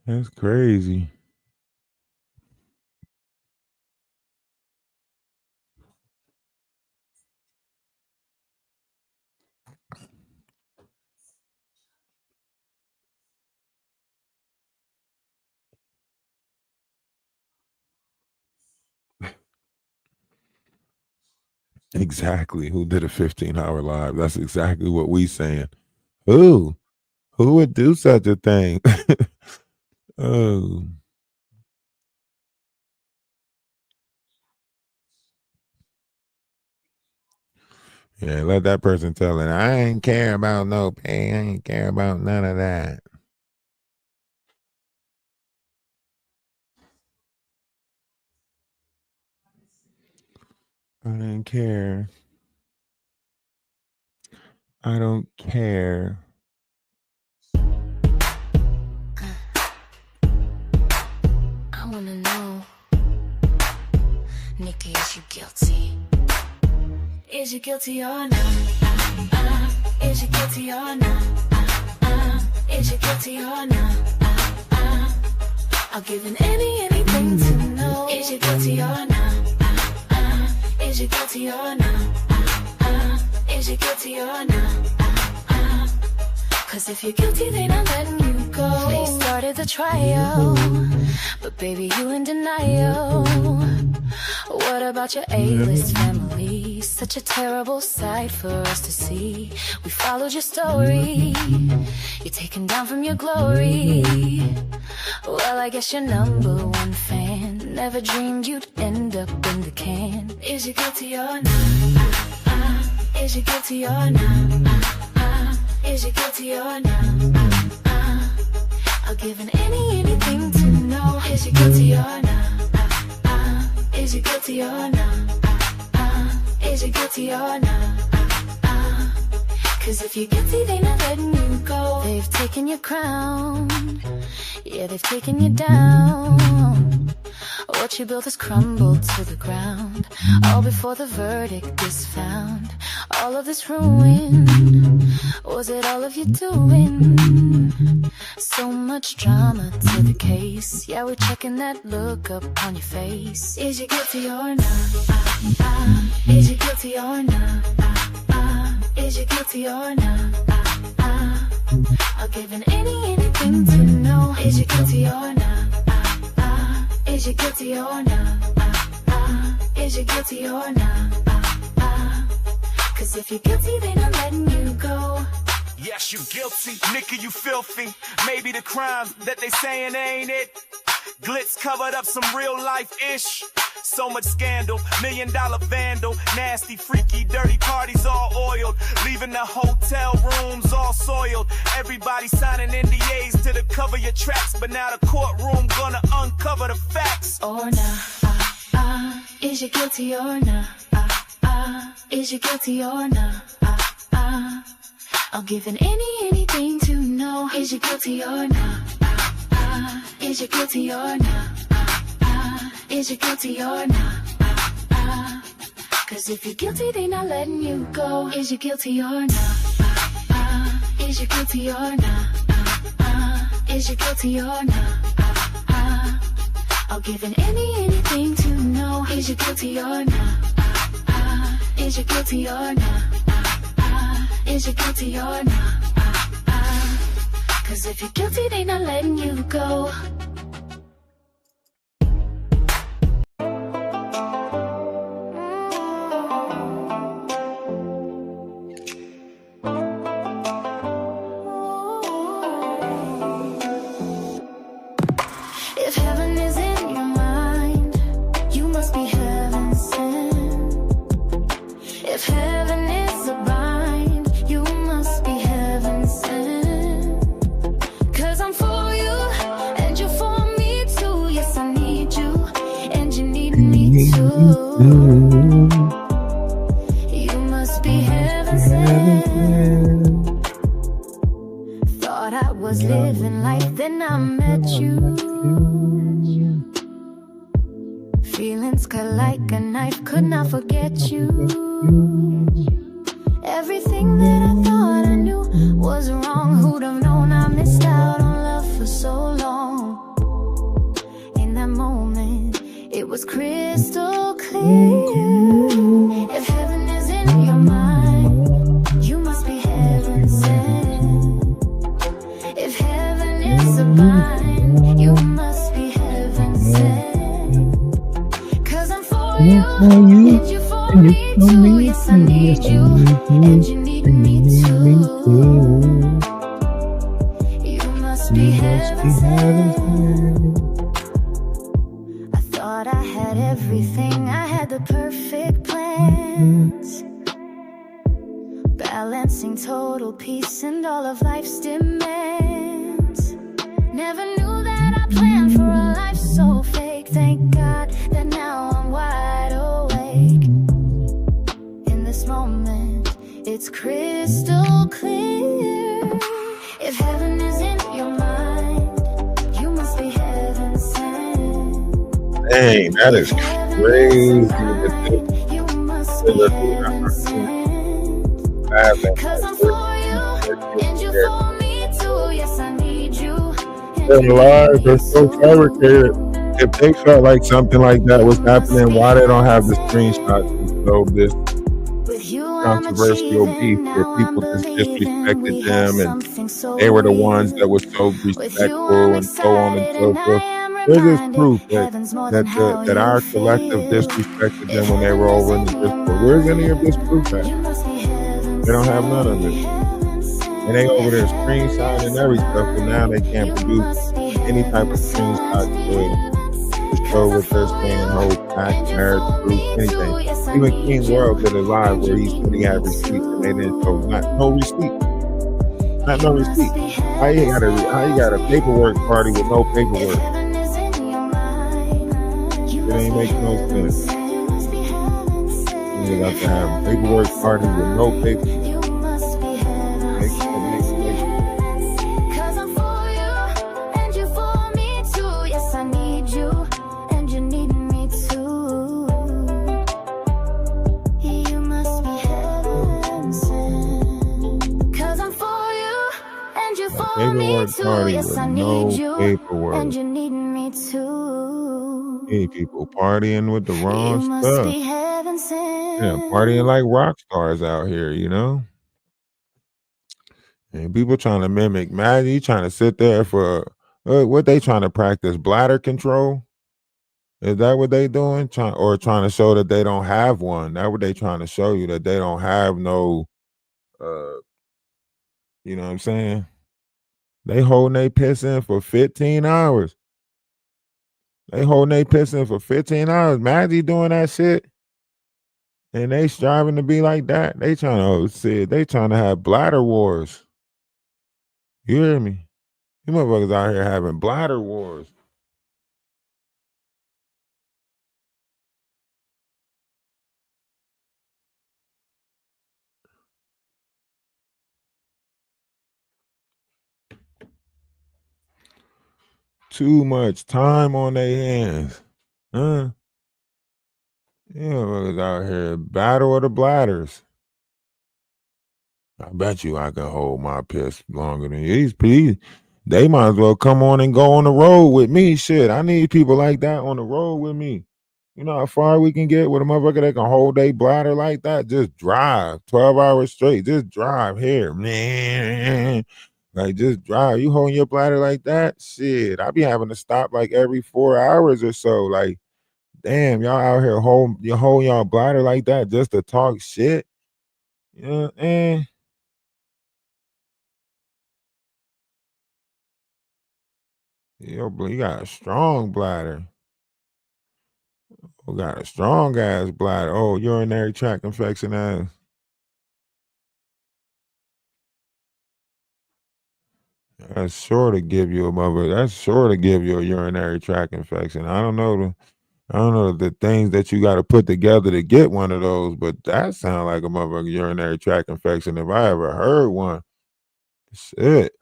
That's crazy. Exactly. Who did a 15-hour live? That's exactly what we saying. Who would do such a thing? Oh. Yeah, let that person tell it. I ain't care about no pay. I ain't care about none of that. I didn't care. I don't care. I wanna know, Nikki, is you guilty? Is you guilty or not? Is you guilty or not? Is you guilty or not? I'll give anything to know. Is you guilty or not? Is you guilty or not? Is you guilty or not? Cause if you're guilty, then I'm letting you go. They started the trial, but baby, you in denial. What about your A-list family? Such a terrible sight for us to see. We followed your story. You're taken down from your glory. Well, I guess you're #1 fan. Never dreamed you'd end up in the can. Is you guilty or not? Is you guilty or not? Is you guilty or not? I'll give anything to know. Is you guilty or not? Is you guilty or not? Is you guilty or not? Cause if you're guilty, they not letting you go. They've taken your crown. Yeah, they've taken you down. What you built has crumbled to the ground. All before the verdict is found. All of this ruin, was it all of you doing? So much drama to the case. Yeah, we're checking that look up on your face. Is you guilty or not? Is you guilty or not? Is you guilty or not? I'll give anything to know. Is you guilty or not? Is you guilty or not? Is you guilty or not? Cause if you're guilty, they not letting you go. Yes, you guilty, Nikki, you filthy. Maybe the crime that they saying ain't it. Glitz covered up some real life ish. So much scandal, $1 million vandal, nasty, freaky, dirty parties all oiled, leaving the hotel rooms all soiled. Everybody signing NDAs to the cover your tracks, but now the courtroom gonna uncover the facts. Or nah, is you guilty or nah? Is you guilty or nah? I'll give anything to know. Is you guilty or nah? Is you guilty or nah? Is you guilty or nah? Cause if you're guilty, they not letting you go. Is you guilty or nah? Is you guilty or nah? Is you guilty or nah? I'll give anything to know. Is you guilty or nah? Is you guilty or nah? Is you guilty or nah? Cause if you're guilty, they not letting you go. If heaven is in your mind, you must be heaven sent. If heaven is a bind, you must be heaven sent. Cause I'm for you, and you're for me too. Yes, I need you, and you need me too. You must be heaven sent. Thought I was living life, then I met you. Feelings cut like a knife, could not forget you. Everything that I thought I knew was wrong. Who'd have known I missed out on love for so long? In that moment, it was crystal clear. If heaven is in your mind, you must be heaven sent. If heaven is a bind, you must be heaven sent. You, and you for me too. Yes, I need you, and you need me too. You must be heaven sent. I thought I had everything, I had the perfect plans, balancing total peace and all of life's demands. Never knew that I planned for a life so fake. Thank God that now I'm wide awake. In this moment, it's crystal clear. If heaven is in your mind, you must be heaven sent. Dang, that is crazy. You must be heaven sent. Cause I'm for you, and you for me too. Yes, I need you. Their lives are so fabricated. If they felt like something like that was happening, why they don't have the screenshots and show this controversial beef where people just disrespected them and they were the ones that were so respectful and so on and so forth. There's just proof that our collective disrespected them when they were over in the Discord. Where's any of this proof at? They don't have none of it. And they over there screenshotting and every stuff, but now they can't produce any type of screenshot to show what they're saying, hold back, narrative, proof, anything. Even King World did a live where he said he had receipts and they didn't show no receipt. Not no receipt. How you got a paperwork party with no paperwork? It ain't make no sense. You got to have a paperwork party with no paperwork. Paperwork party with no paperwork. And you need me too. Hey, people partying with the wrong You stuff. must be heaven sent. Yeah, partying like rock stars out here, you know? And people trying to mimic Maggie, trying to sit there for what they trying to practice bladder control? Is that what they doing? Trying to show that they don't have one? That what they trying to show you, that they don't have no you know what I'm saying? They holding they piss in for 15 hours. They holding they pissing for 15 hours. Maggie doing that shit. And they striving to be like that. They trying to they trying to have bladder wars. You hear me? You motherfuckers out here having bladder wars. Too much time on their hands. Huh? You motherfuckers out here battle of the bladders. I bet you I can hold my piss longer than these people. They might as well come on and go on the road with me. Shit, I need people like that on the road with me. You know how far we can get with a motherfucker that can hold their bladder like that? Just drive 12 hours straight. Just drive here, man. Like, just drive. You holding your bladder like that? Shit, I be having to stop like every 4 hours or so. Like, damn, y'all out here holding y'all bladder like that just to talk shit? Yeah, and you got a strong bladder. You got a strong ass bladder. Oh, urinary tract infection ass. That's sure to give you a mother. That's sure to give you a urinary tract infection. I don't know the things that you got to put together to get one of those, but that sounds like a motherfucking urinary tract infection if I ever heard one. Shit,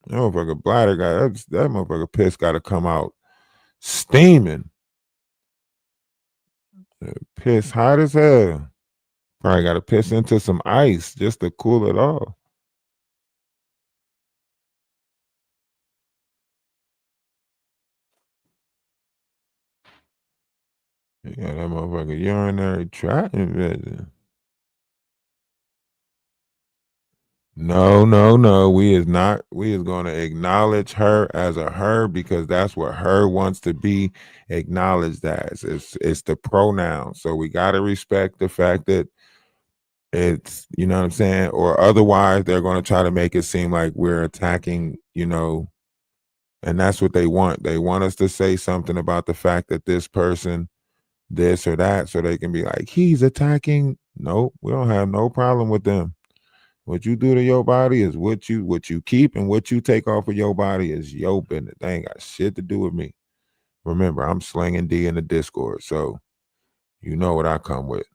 that motherfucker bladder that motherfucker piss got to come out steaming. Piss hot as hell. Probably got to piss into some ice just to cool it off. Yeah, that motherfucker urinary tract infection. No, no, no. We is not. We is going to acknowledge her as a her because that's what her wants to be acknowledged as. It's the pronoun. So we got to respect the fact that it's, you know what I'm saying, or otherwise they're going to try to make it seem like we're attacking, and that's what they want. They want us to say something about the fact that this person this or that so they can be like he's attacking. Nope, we don't have no problem with them. What you do to your body is what you keep, and what you take off of your body is your business. They ain't got shit to do with me. Remember, I'm slinging D in the Discord, so you know what I come with.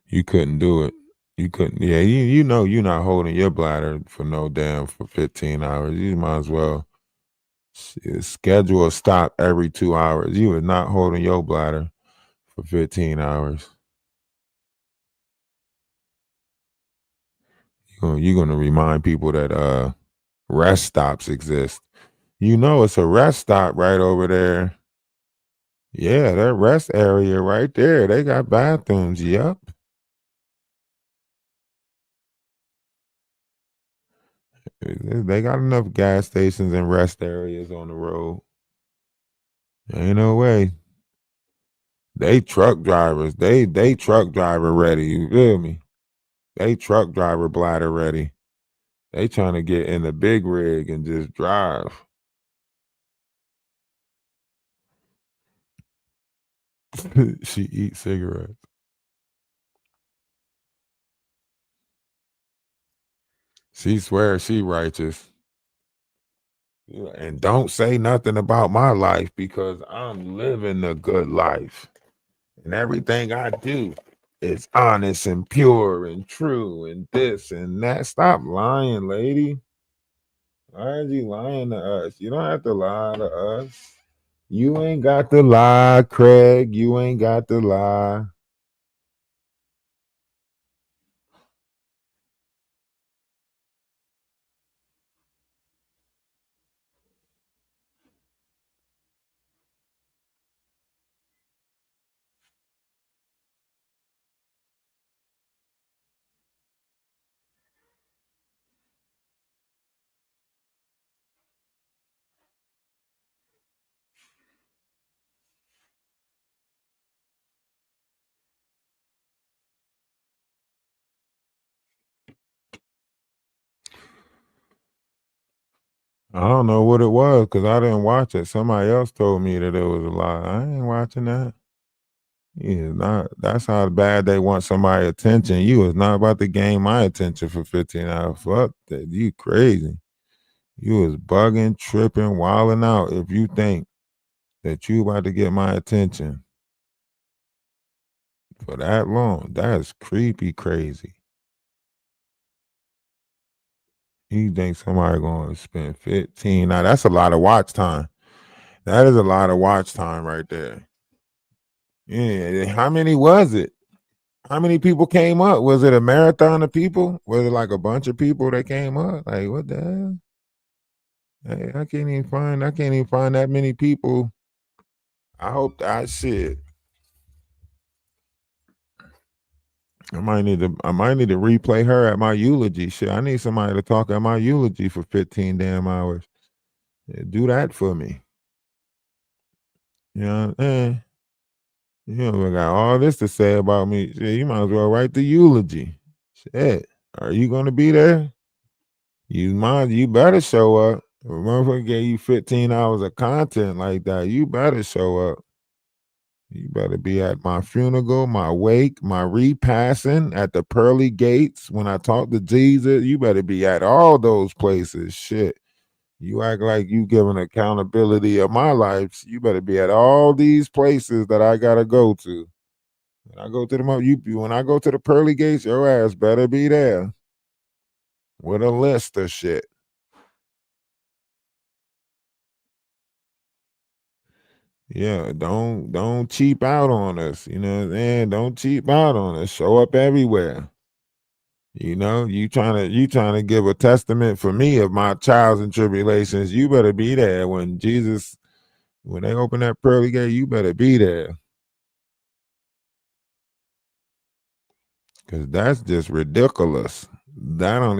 You couldn't do it. You couldn't. Yeah, you know you're not holding your bladder for no damn for 15 hours. You might as well schedule a stop every 2 hours. You are not holding your bladder for 15 hours. You're gonna remind people that rest stops exist. You know it's a rest stop right over there. Yeah, that rest area right there. They got bathrooms. Yep. They got enough gas stations and rest areas on the road. Ain't no way. They truck drivers. They truck driver ready. You feel me? They truck driver bladder ready. They trying to get in the big rig and just drive. She eats cigarettes. She swears she righteous. Yeah, and don't say nothing about my life because I'm living a good life. And everything I do is honest and pure and true and this and that. Stop lying, lady. Why are you lying to us? You don't have to lie to us. You ain't got to lie, Craig. You ain't got to lie. I don't know what it was because I didn't watch it. Somebody else told me that it was a lie. I ain't watching that. Yeah, not that's how bad they want somebody's attention. You was not about to gain my attention for 15 hours. Fuck that. You crazy. You was bugging, tripping, wilding out if you think that you about to get my attention for that long. That's creepy crazy. You think somebody gonna spend 15? Now that's a lot of watch time. That is a lot of watch time right there. Yeah. How many was it? How many people came up? Was it a marathon of people? Was it like a bunch of people that came up? Like what the hell? Hey, I can't even find that many people. I hope that shit. I might need to replay her at my eulogy. Shit. I need somebody to talk at my eulogy for 15 damn hours. Yeah, do that for me. You know what I'm saying? You know, I got all this to say about me. Shit, you might as well write the eulogy. Shit. Are you gonna be there? You better show up. If a motherfucker gave you 15 hours of content like that, you better show up. You better be at my funeral, my wake, my repassing, at the pearly gates. When I talk to Jesus, you better be at all those places. Shit. You act like you giving accountability of my life. You better be at all these places that I gotta go to. When I go to when I go to the pearly gates, your ass better be there with a list of shit. Yeah, don't cheap out on us. You know what I'm saying? Don't cheap out on us. Show up everywhere. You know, you trying to give a testament for me of my trials and tribulations. You better be there when they open that pearly gate. You better be there, cause that's just ridiculous. That don't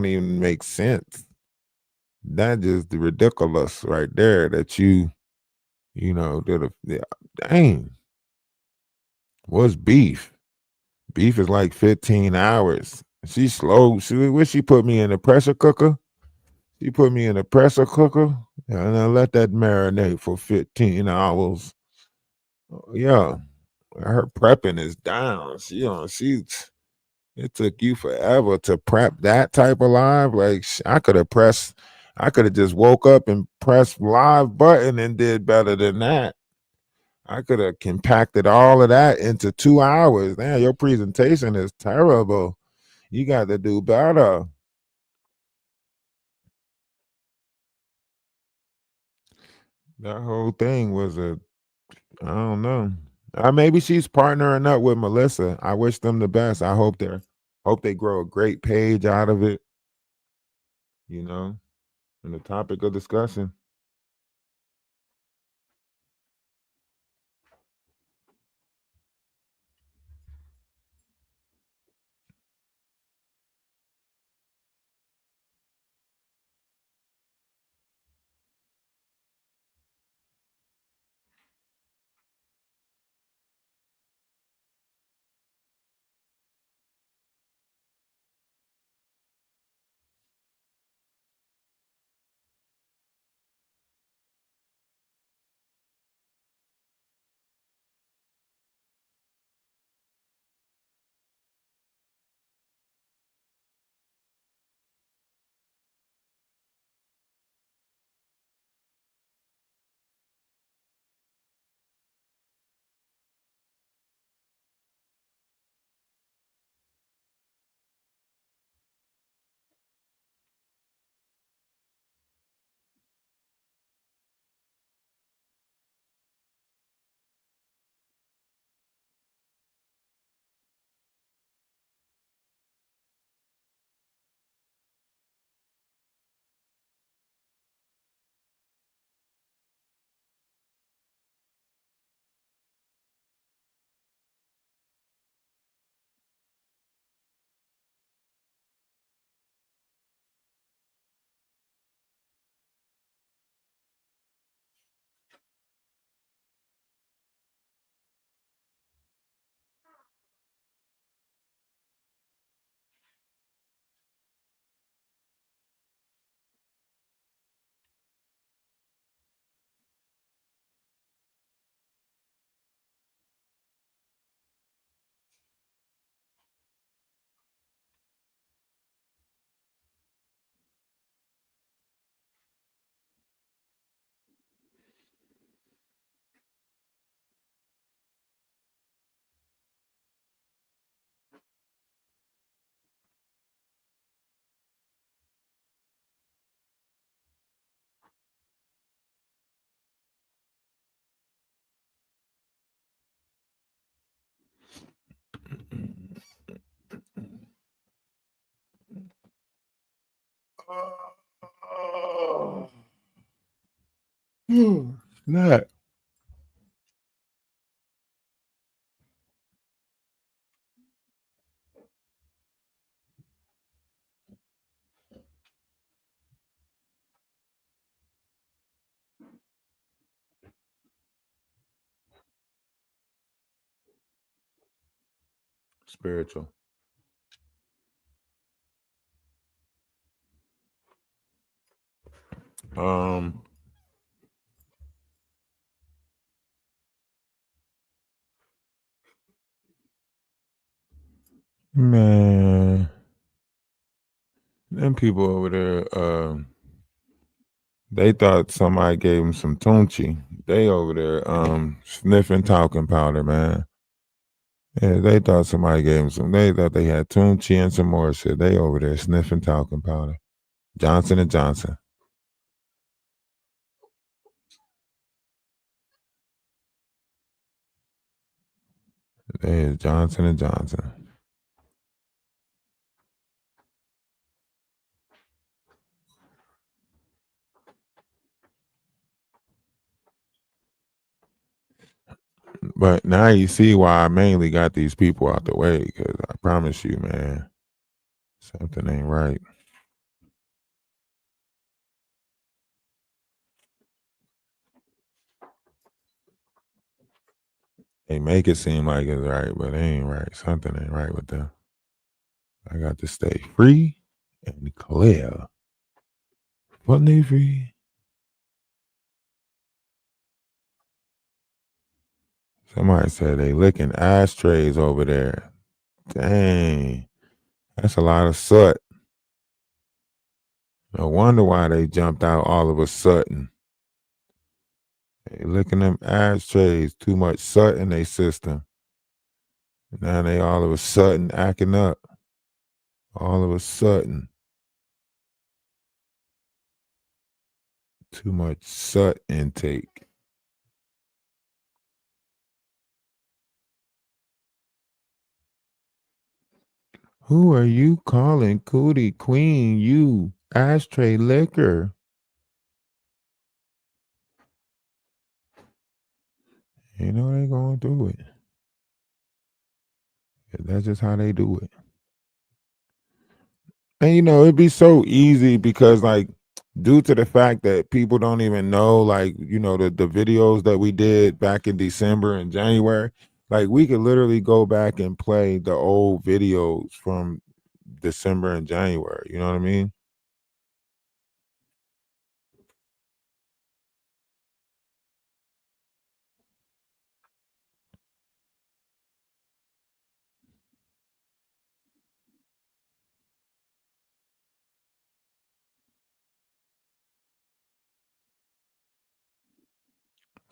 even make sense. That just ridiculous right there. That you know did a yeah, dang. What's beef? Beef is like 15 hours. She's slow. She put me in the pressure cooker. She put me in a pressure cooker and I let that marinate for 15 hours. Yeah, her prepping is down. It took you forever to prep that type of live. Like I could have just woke up and pressed live button and did better than that. I could have compacted all of that into 2 hours. Man, your presentation is terrible. You got to do better. That whole thing was I don't know. Maybe she's partnering up with Melissa. I wish them the best. Hope they grow a great page out of it, you know, and the topic of discussion. Not spiritual. Um, man, them people over there, they thought somebody gave them some tunchi. They over there, sniffing talcum powder, man. Yeah, they thought somebody gave them some. They thought they had tunchi and some more shit. They over there sniffing talcum powder. Johnson and Johnson. They is Johnson and Johnson. But now you see why I mainly got these people out the way, because I promise you, man, something ain't right. They make it seem like it's right, but it ain't right. Something ain't right with them. I got to stay free and clear. Fully free. Somebody said they licking ashtrays over there. Dang. That's a lot of soot. No wonder why they jumped out all of a sudden. They licking them ashtrays. Too much soot in their system. Now they all of a sudden acting up. All of a sudden. Too much soot intake. Who are you calling Cootie Queen? You ashtray liquor. You know they gonna do it. That's just how they do it. And you know, it'd be so easy because like due to the fact that people don't even know, like, you know, the videos that we did back in December and January, like we could literally go back and play the old videos from December and January. You know what I mean?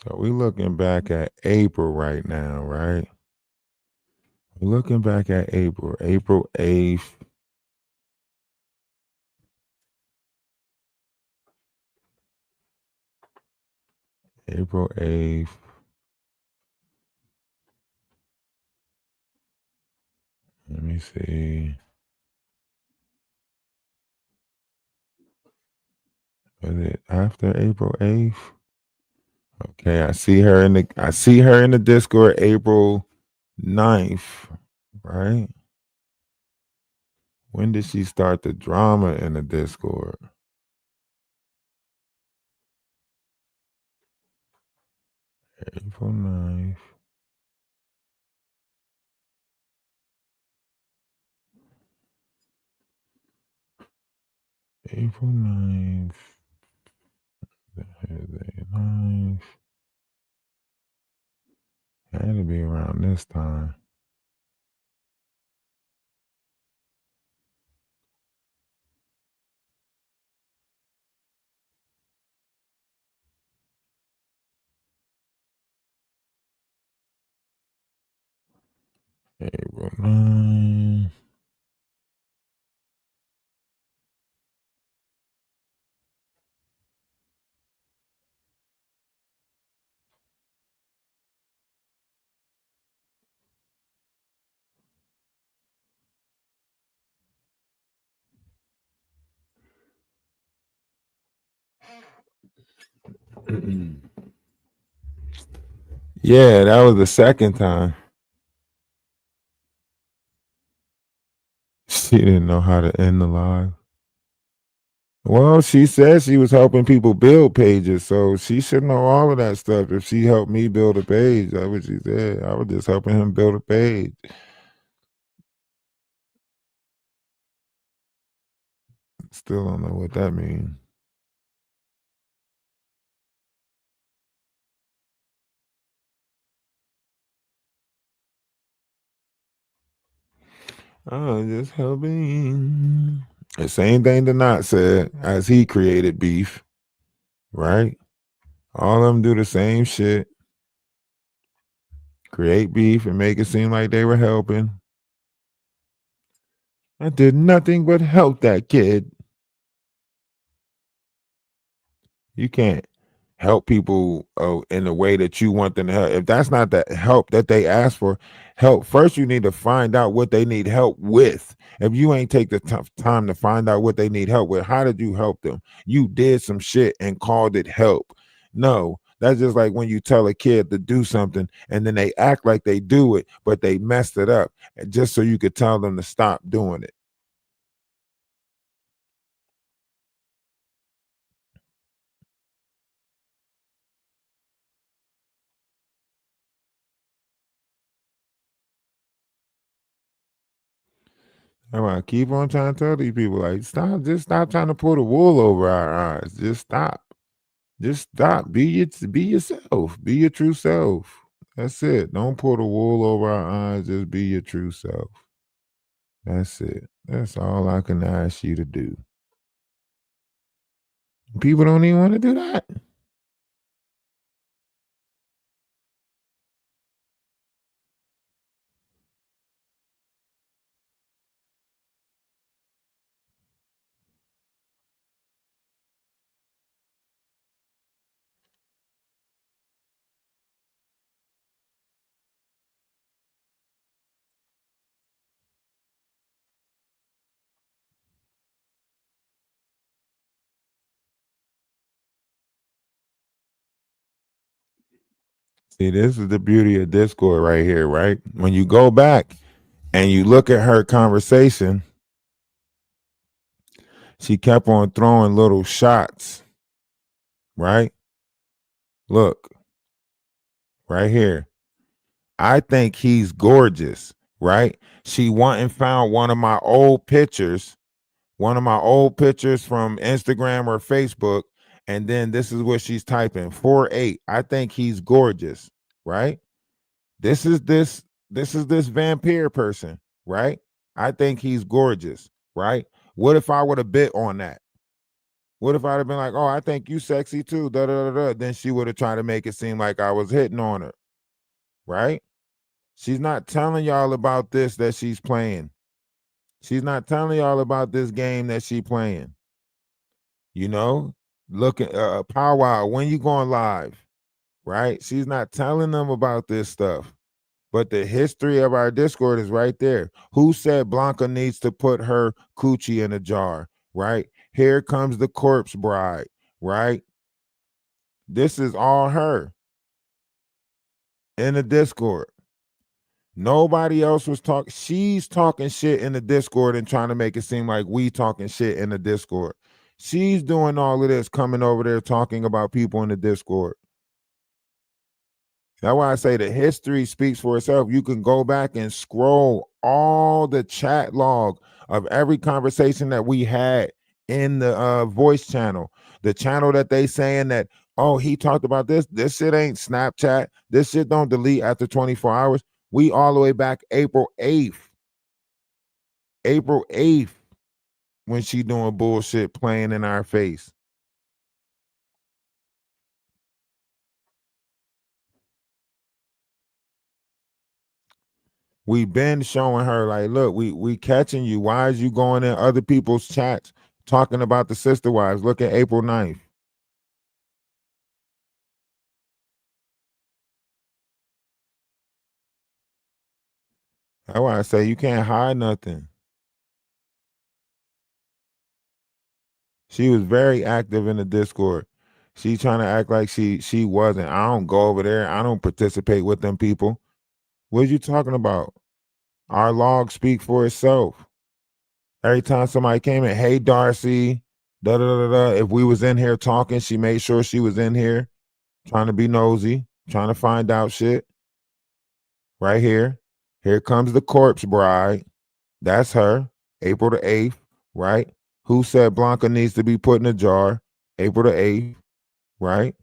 So we looking back at April right now, right? We're looking back at April, April 8th. April 8th. Let me see. Was it after April 8th? Okay, I see her in the Discord April 9th, right? When did she start the drama in the Discord? April 9th. April 9th. Thursday 9th. Had to be around this time. April 9th. Yeah, that was the second time. She didn't know how to end the live. Well, she said she was helping people build pages, so she should know all of that stuff. If she helped me build a page, that's what she said. I was just helping him build a page. Still don't know what that means. Oh, just helping. The same thing the Knot said as he created beef, right? All of them do the same shit. Create beef and make it seem like they were helping. I did nothing but help that kid. You can't help people in the way that you want them to help. If that's not the help that they ask for, help first. You need to find out what they need help with. If you ain't take the time to find out what they need help with, how did you help them? You did some shit and called it help. No, that's just like when you tell a kid to do something and then they act like they do it, but they messed it up just so you could tell them to stop doing it. All right, keep on trying to tell these people, like, just stop trying to pull the wool over our eyes. Just stop. Just stop. Be yourself. Be your true self. That's it. Don't pull the wool over our eyes. Just be your true self. That's it. That's all I can ask you to do. People don't even want to do that. See, this is the beauty of Discord right here, right? When you go back and you look at her conversation, she kept on throwing little shots, right? Look, right here. I think he's gorgeous, right? She went and found one of my old pictures from Instagram or Facebook, and then this is what she's typing 4'8". I think he's gorgeous, right? This is this vampire person, right? I think he's gorgeous, right? What if I would have bit on that? What if I'd have been like, oh, I think you sexy too, da da da da? Then she would have tried to make it seem like I was hitting on her, right? She's not telling y'all about this that she's playing. She's not telling y'all about this game that she playing. You know, look at powwow when you going live, right? She's not telling them about this stuff. But the history of our Discord is right there. Who said Blanca needs to put her coochie in a jar, right? Here comes the corpse bride, right? This is all her in the Discord. Nobody else was talking. She's talking shit in the Discord and trying to make it seem like we talking shit in the Discord. She's doing all of this, coming over there talking about people in the Discord. That's why I say the history speaks for itself. You can go back and scroll all the chat log of every conversation that we had in the voice channel. The channel that they saying that, oh, he talked about this. This shit ain't Snapchat. This shit don't delete after 24 hours. We all the way back April 8th. April 8th when she doing bullshit playing in our face. We've been showing her like, look, we catching you. Why is you going in other people's chats talking about the sister wives? Look at April 9th. That's why I say you can't hide nothing. She was very active in the Discord. She trying to act like she wasn't. I don't go over there. I don't participate with them people. What are you talking about? Our log speak for itself. Every time somebody came in, hey Darcy, da da da da. If we was in here talking, she made sure she was in here, trying to be nosy, trying to find out shit. Right here. Here comes the corpse bride. That's her. April the 8th, right? Who said Blanca needs to be put in a jar? April the 8th, right?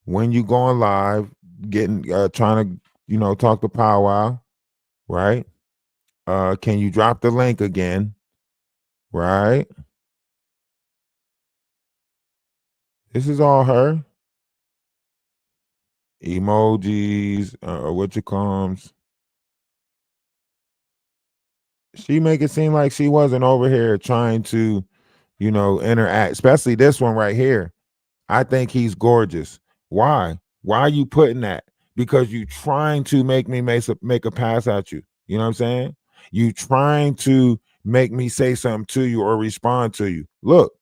When you going live, getting trying to, talk to powwow, right? Can you drop the link again? Right? This is all her. Emojis, what you comes. She make it seem like she wasn't over here trying to, interact, especially this one right here. I think he's gorgeous. Why? Why are you putting that? Because you trying to make me make a pass at you. You know what I'm saying? You trying to make me say something to you or respond to you. Look,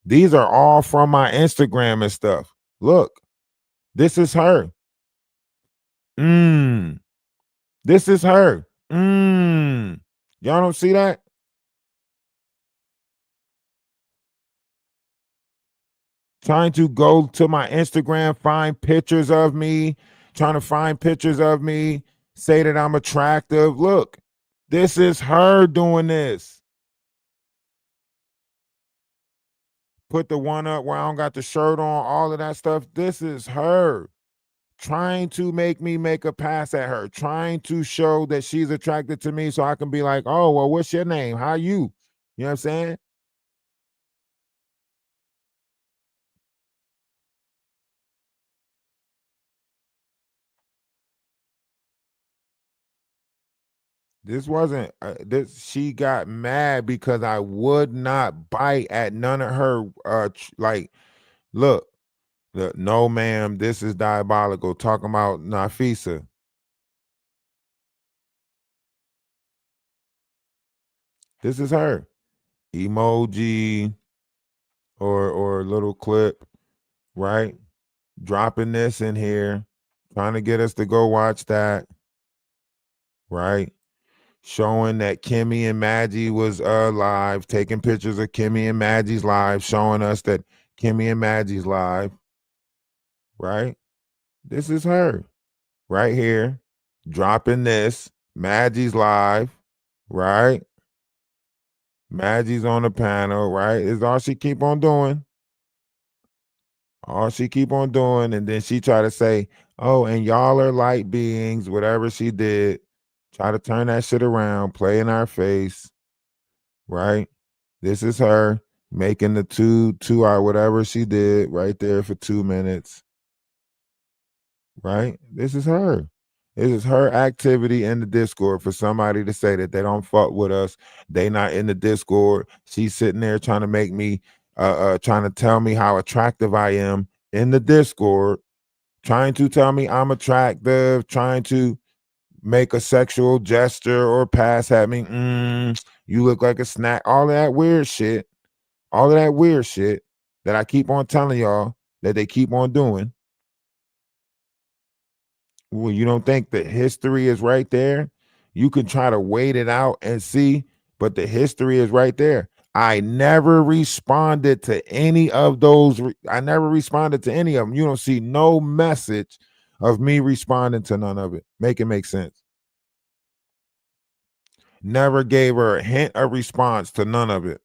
these are all from my Instagram and stuff. Look, this is her. This is her. Y'all don't see that? Trying to go to my Instagram, find pictures of me, trying to find pictures of me, say that I'm attractive. Look, this is her doing this. Put the one up where I don't got the shirt on, all of that stuff. This is her trying to make me make a pass at her, trying to show that she's attracted to me so I can be like, oh, well, what's your name? How you? You know what I'm saying? This wasn't this. She got mad because I would not bite at none of her. Like, look, no, ma'am, this is diabolical. Talking about Nafisa. This is her emoji or little clip, right? Dropping this in here, trying to get us to go watch that, right? Showing that Kimmy and Maggie was live, taking pictures of Kimmy and Maggie's live, showing us that Kimmy and Maggie's live, right? This is her right here, dropping this. Maggie's live, right? Maggie's on the panel, right? Is all she keep on doing. All she keep on doing, and then she try to say, oh, and y'all are light beings, whatever she did. Try to turn that shit around, play in our face, right? This is her making the two hour whatever she did right there for 2 minutes, right? This is her. This is her activity in the Discord for somebody to say that they don't fuck with us. They not in the Discord. She's sitting there trying to make me, trying to tell me how attractive I am in the Discord, trying to tell me I'm attractive, trying to make a sexual gesture or pass at me. You look like a snack. All of that weird shit. All of that weird shit that I keep on telling y'all that they keep on doing. Well, you don't think the history is right there? You can try to wait it out and see, but the history is right there. I never responded to any of those. I never responded to any of them. You don't see no message of me responding to none of it. Make it make sense. Never gave her a hint of response to none of it.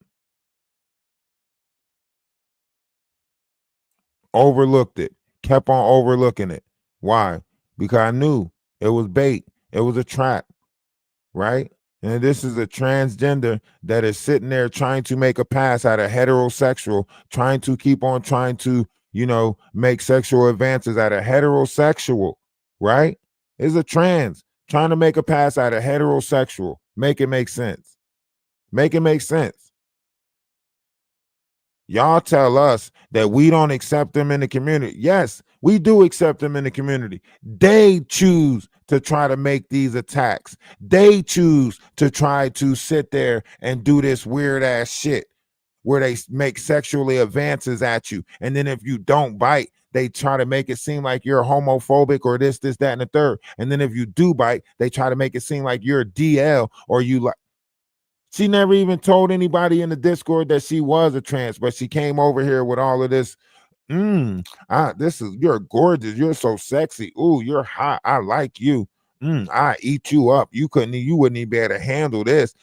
Overlooked it. Kept on overlooking it. Why? Because I knew it was bait. It was a trap, right? And this is a transgender that is sitting there trying to make a pass at a heterosexual, trying to keep on trying to, make sexual advances at a heterosexual, right? It's a trans trying to make a pass at a heterosexual. Make it make sense. Make it make sense. Y'all tell us that we don't accept them in the community. Yes, we do accept them in the community. They choose to try to make these attacks. They choose to try to sit there and do this weird ass shit. where they make sexually advances at you. And then if you don't bite, they try to make it seem like you're homophobic or this, that, and the third. And then if you do bite, they try to make it seem like you're a DL or you like. She never even told anybody in the Discord that she was a trans, but she came over here with all of this. You're gorgeous. You're so sexy. Ooh, you're hot. I like you. I eat you up. You wouldn't even be able to handle this.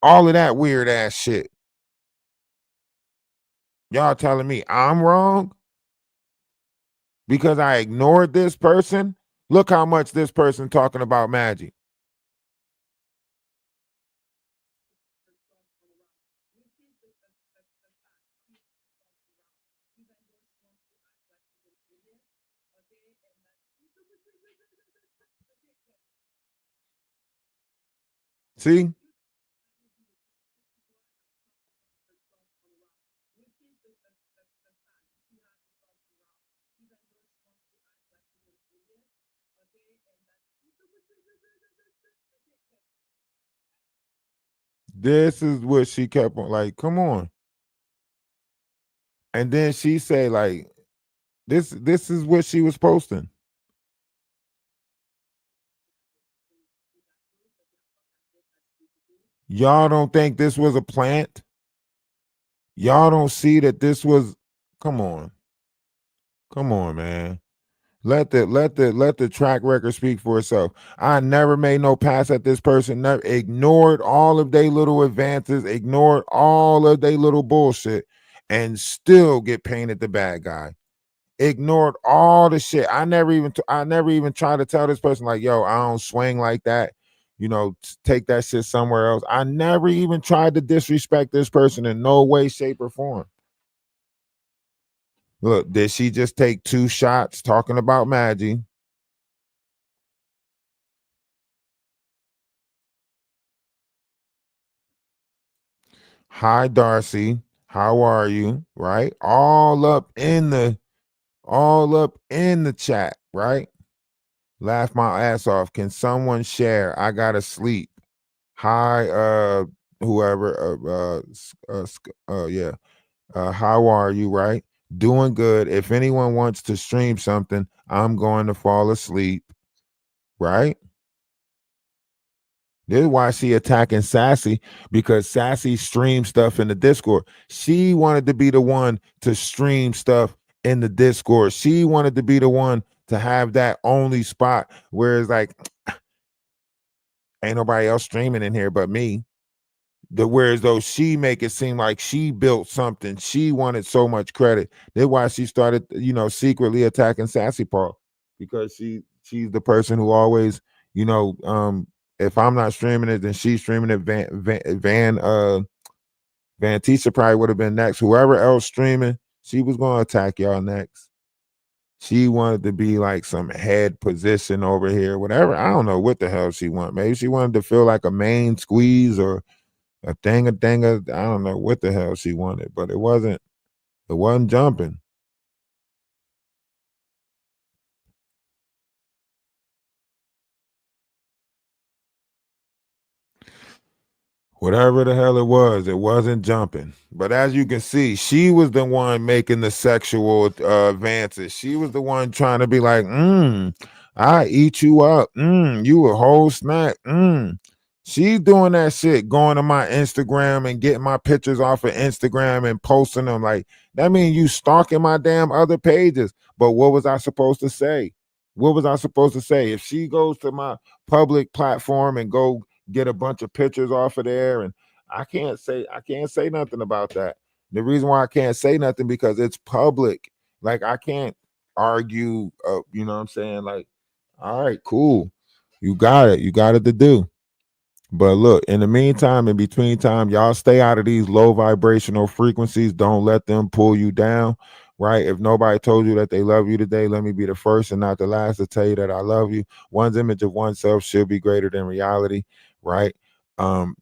All of that weird ass shit. Y'all telling me I'm wrong because I ignored this person? Look how much this person talking about Magic. See? This is what she kept on like, come on. And then she say like, this is what she was posting. Y'all don't think this was a plant? Y'all don't see that this was, come on. Come on, man. Let the track record speak for itself. I never made no pass at this person, never ignored all of their little advances, ignored all of their little bullshit, and still get painted the bad guy. Ignored all the shit. I never even tried to tell this person like, yo, I don't swing like that. Take that shit somewhere else. I never even tried to disrespect this person in no way, shape, or form. Look, did she just take 2 shots talking about Maggie? Hi, Darcy. How are you? Right? All up in the chat, right? Laugh my ass off. Can someone share? I gotta sleep. Hi, whoever. Yeah. How are you? Right? Doing good. If anyone wants to stream something, I'm going to fall asleep. Right? This is why she attacking Sassy, because Sassy streams stuff in the Discord. She wanted to be the one to stream stuff in the Discord. She wanted to be the one to have that only spot where it's like, ain't nobody else streaming in here but me. Whereas though she make it seem like she built something, she wanted so much credit. That's why she started, secretly attacking Sassy Paul, because she's the person who always, if I'm not streaming it, then she's streaming it. Van Tisha probably would have been next. Whoever else streaming, she was going to attack y'all next. She wanted to be like some head position over here, whatever. I don't know what the hell she wanted. Maybe she wanted to feel like a main squeeze or a thing. I don't know what the hell she wanted, but it wasn't jumping. Whatever the hell it wasn't jumping. But as you can see, she was the one making the sexual advances. She was the one trying to be like, I eat you up. You a whole snack. She's doing that shit, going to my Instagram and getting my pictures off of Instagram and posting them. Like, that means you stalking my damn other pages. But what was I supposed to say? What was I supposed to say? If she goes to my public platform and go get a bunch of pictures off of there, and I can't say nothing about that. The reason why I can't say nothing, because it's public. Like, I can't argue, you know what I'm saying? Like, all right, cool. You got it to do. But look, in the meantime, in between time, y'all stay out of these low vibrational frequencies. Don't let them pull you down, right? If nobody told you that they love you today, let me be the first and not the last to tell you that I love you. One's image of oneself should be greater than reality, right?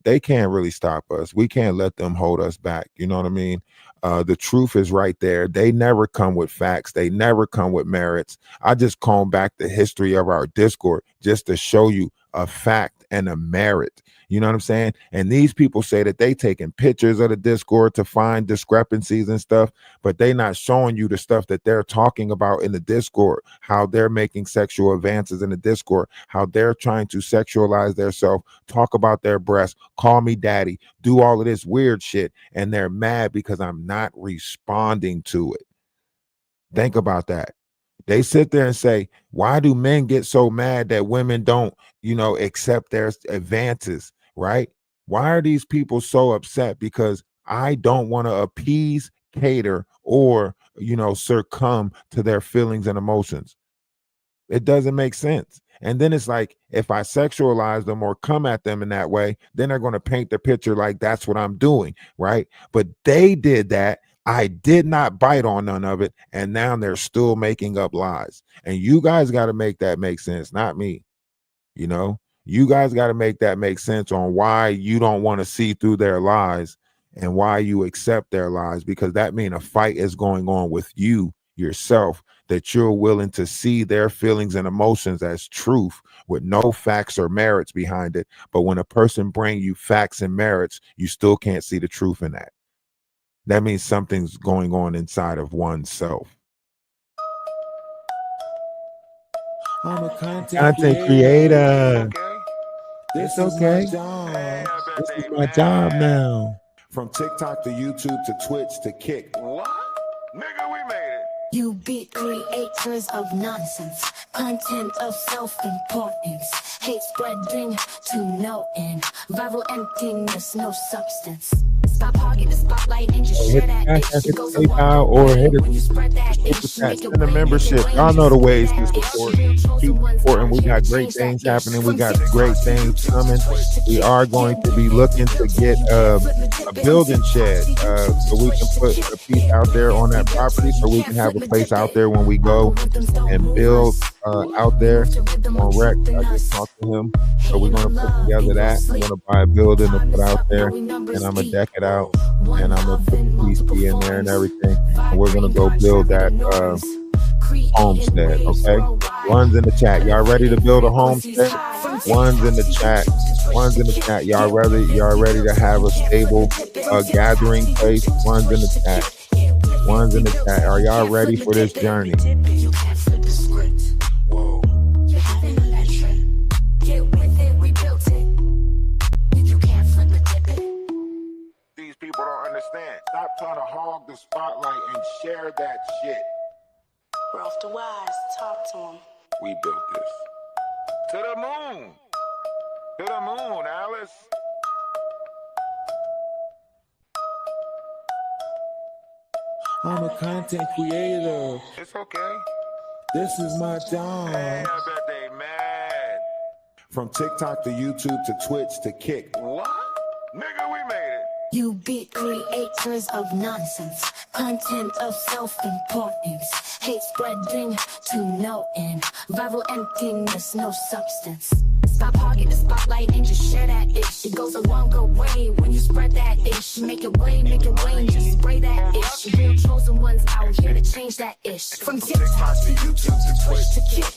They can't really stop us. We can't let them hold us back. You know what I mean? The truth is right there. They never come with facts. They never come with merits. I just comb back the history of our Discord just to show you a fact and a merit. You know what I'm saying? And these people say that they taking pictures of the Discord to find discrepancies and stuff, but they not showing you the stuff that they're talking about in the Discord, how they're making sexual advances in the Discord, how they're trying to sexualize themselves, talk about their breasts, call me daddy, do all of this weird shit, and they're mad because I'm not responding to it. Think about that. They sit there and say, why do men get so mad that women don't, accept their advances, right? Why are these people so upset? Because I don't want to appease, cater, or, succumb to their feelings and emotions. It doesn't make sense. And then it's like, if I sexualize them or come at them in that way, then they're going to paint the picture like that's what I'm doing, right? But they did that. I did not bite on none of it. And now they're still making up lies. And you guys got to make that make sense, not me. You guys got to make that make sense on why you don't want to see through their lies and why you accept their lies, because that means a fight is going on with you yourself, that you're willing to see their feelings and emotions as truth with no facts or merits behind it. But when a person bring you facts and merits, you still can't see the truth in that. That means something's going on inside of oneself. I'm a content creator. This is my job. This is my job now. From TikTok to YouTube to Twitch to Kick. What? Nigga, we made it. You be creators of nonsense, content of self-importance, hate spreading to no end, viral emptiness, no substance. Stop hogging the spotlight and just share that itch. It goes a long or way hit when you spread that itch. send a membership. Y'all know the ways to support. Keep supporting. We got great things happening. We got great things coming. We are going to be looking to get a building shed so we can put a piece out there on that property, so we can have a place out there when we go and build out there on rec. I just talked to him, so we're going to put together that. I'm going to buy a building to put out there, and I'm going to deck it out, and I'm going to put the PC in there and everything, and we're going to go build that homestead. Okay, one's in the chat. Y'all ready to build a homestead? One's in the chat. Y'all ready to have a stable gathering place? One's in the chat. Are y'all ready for this journey? These people don't understand. Stop trying to hog the spotlight and share that shit. We're off DaWise. Talk to him. We built this. To the moon. To the moon, Alice. I'm a content creator. It's okay. This is my job. Hey, I bet they mad. From TikTok to YouTube to Twitch to Kick. What? Nigga, we made it. You be creators of nonsense, content of self-importance, hate spreading to no end, viral emptiness, no substance. Stop hogging the spotlight and just share that itch. It goes a longer way when you spread that itch. Make it rain, just spray that itch. Real chosen ones out here to change that ish. From TikTok to YouTube to Twitch to Kick.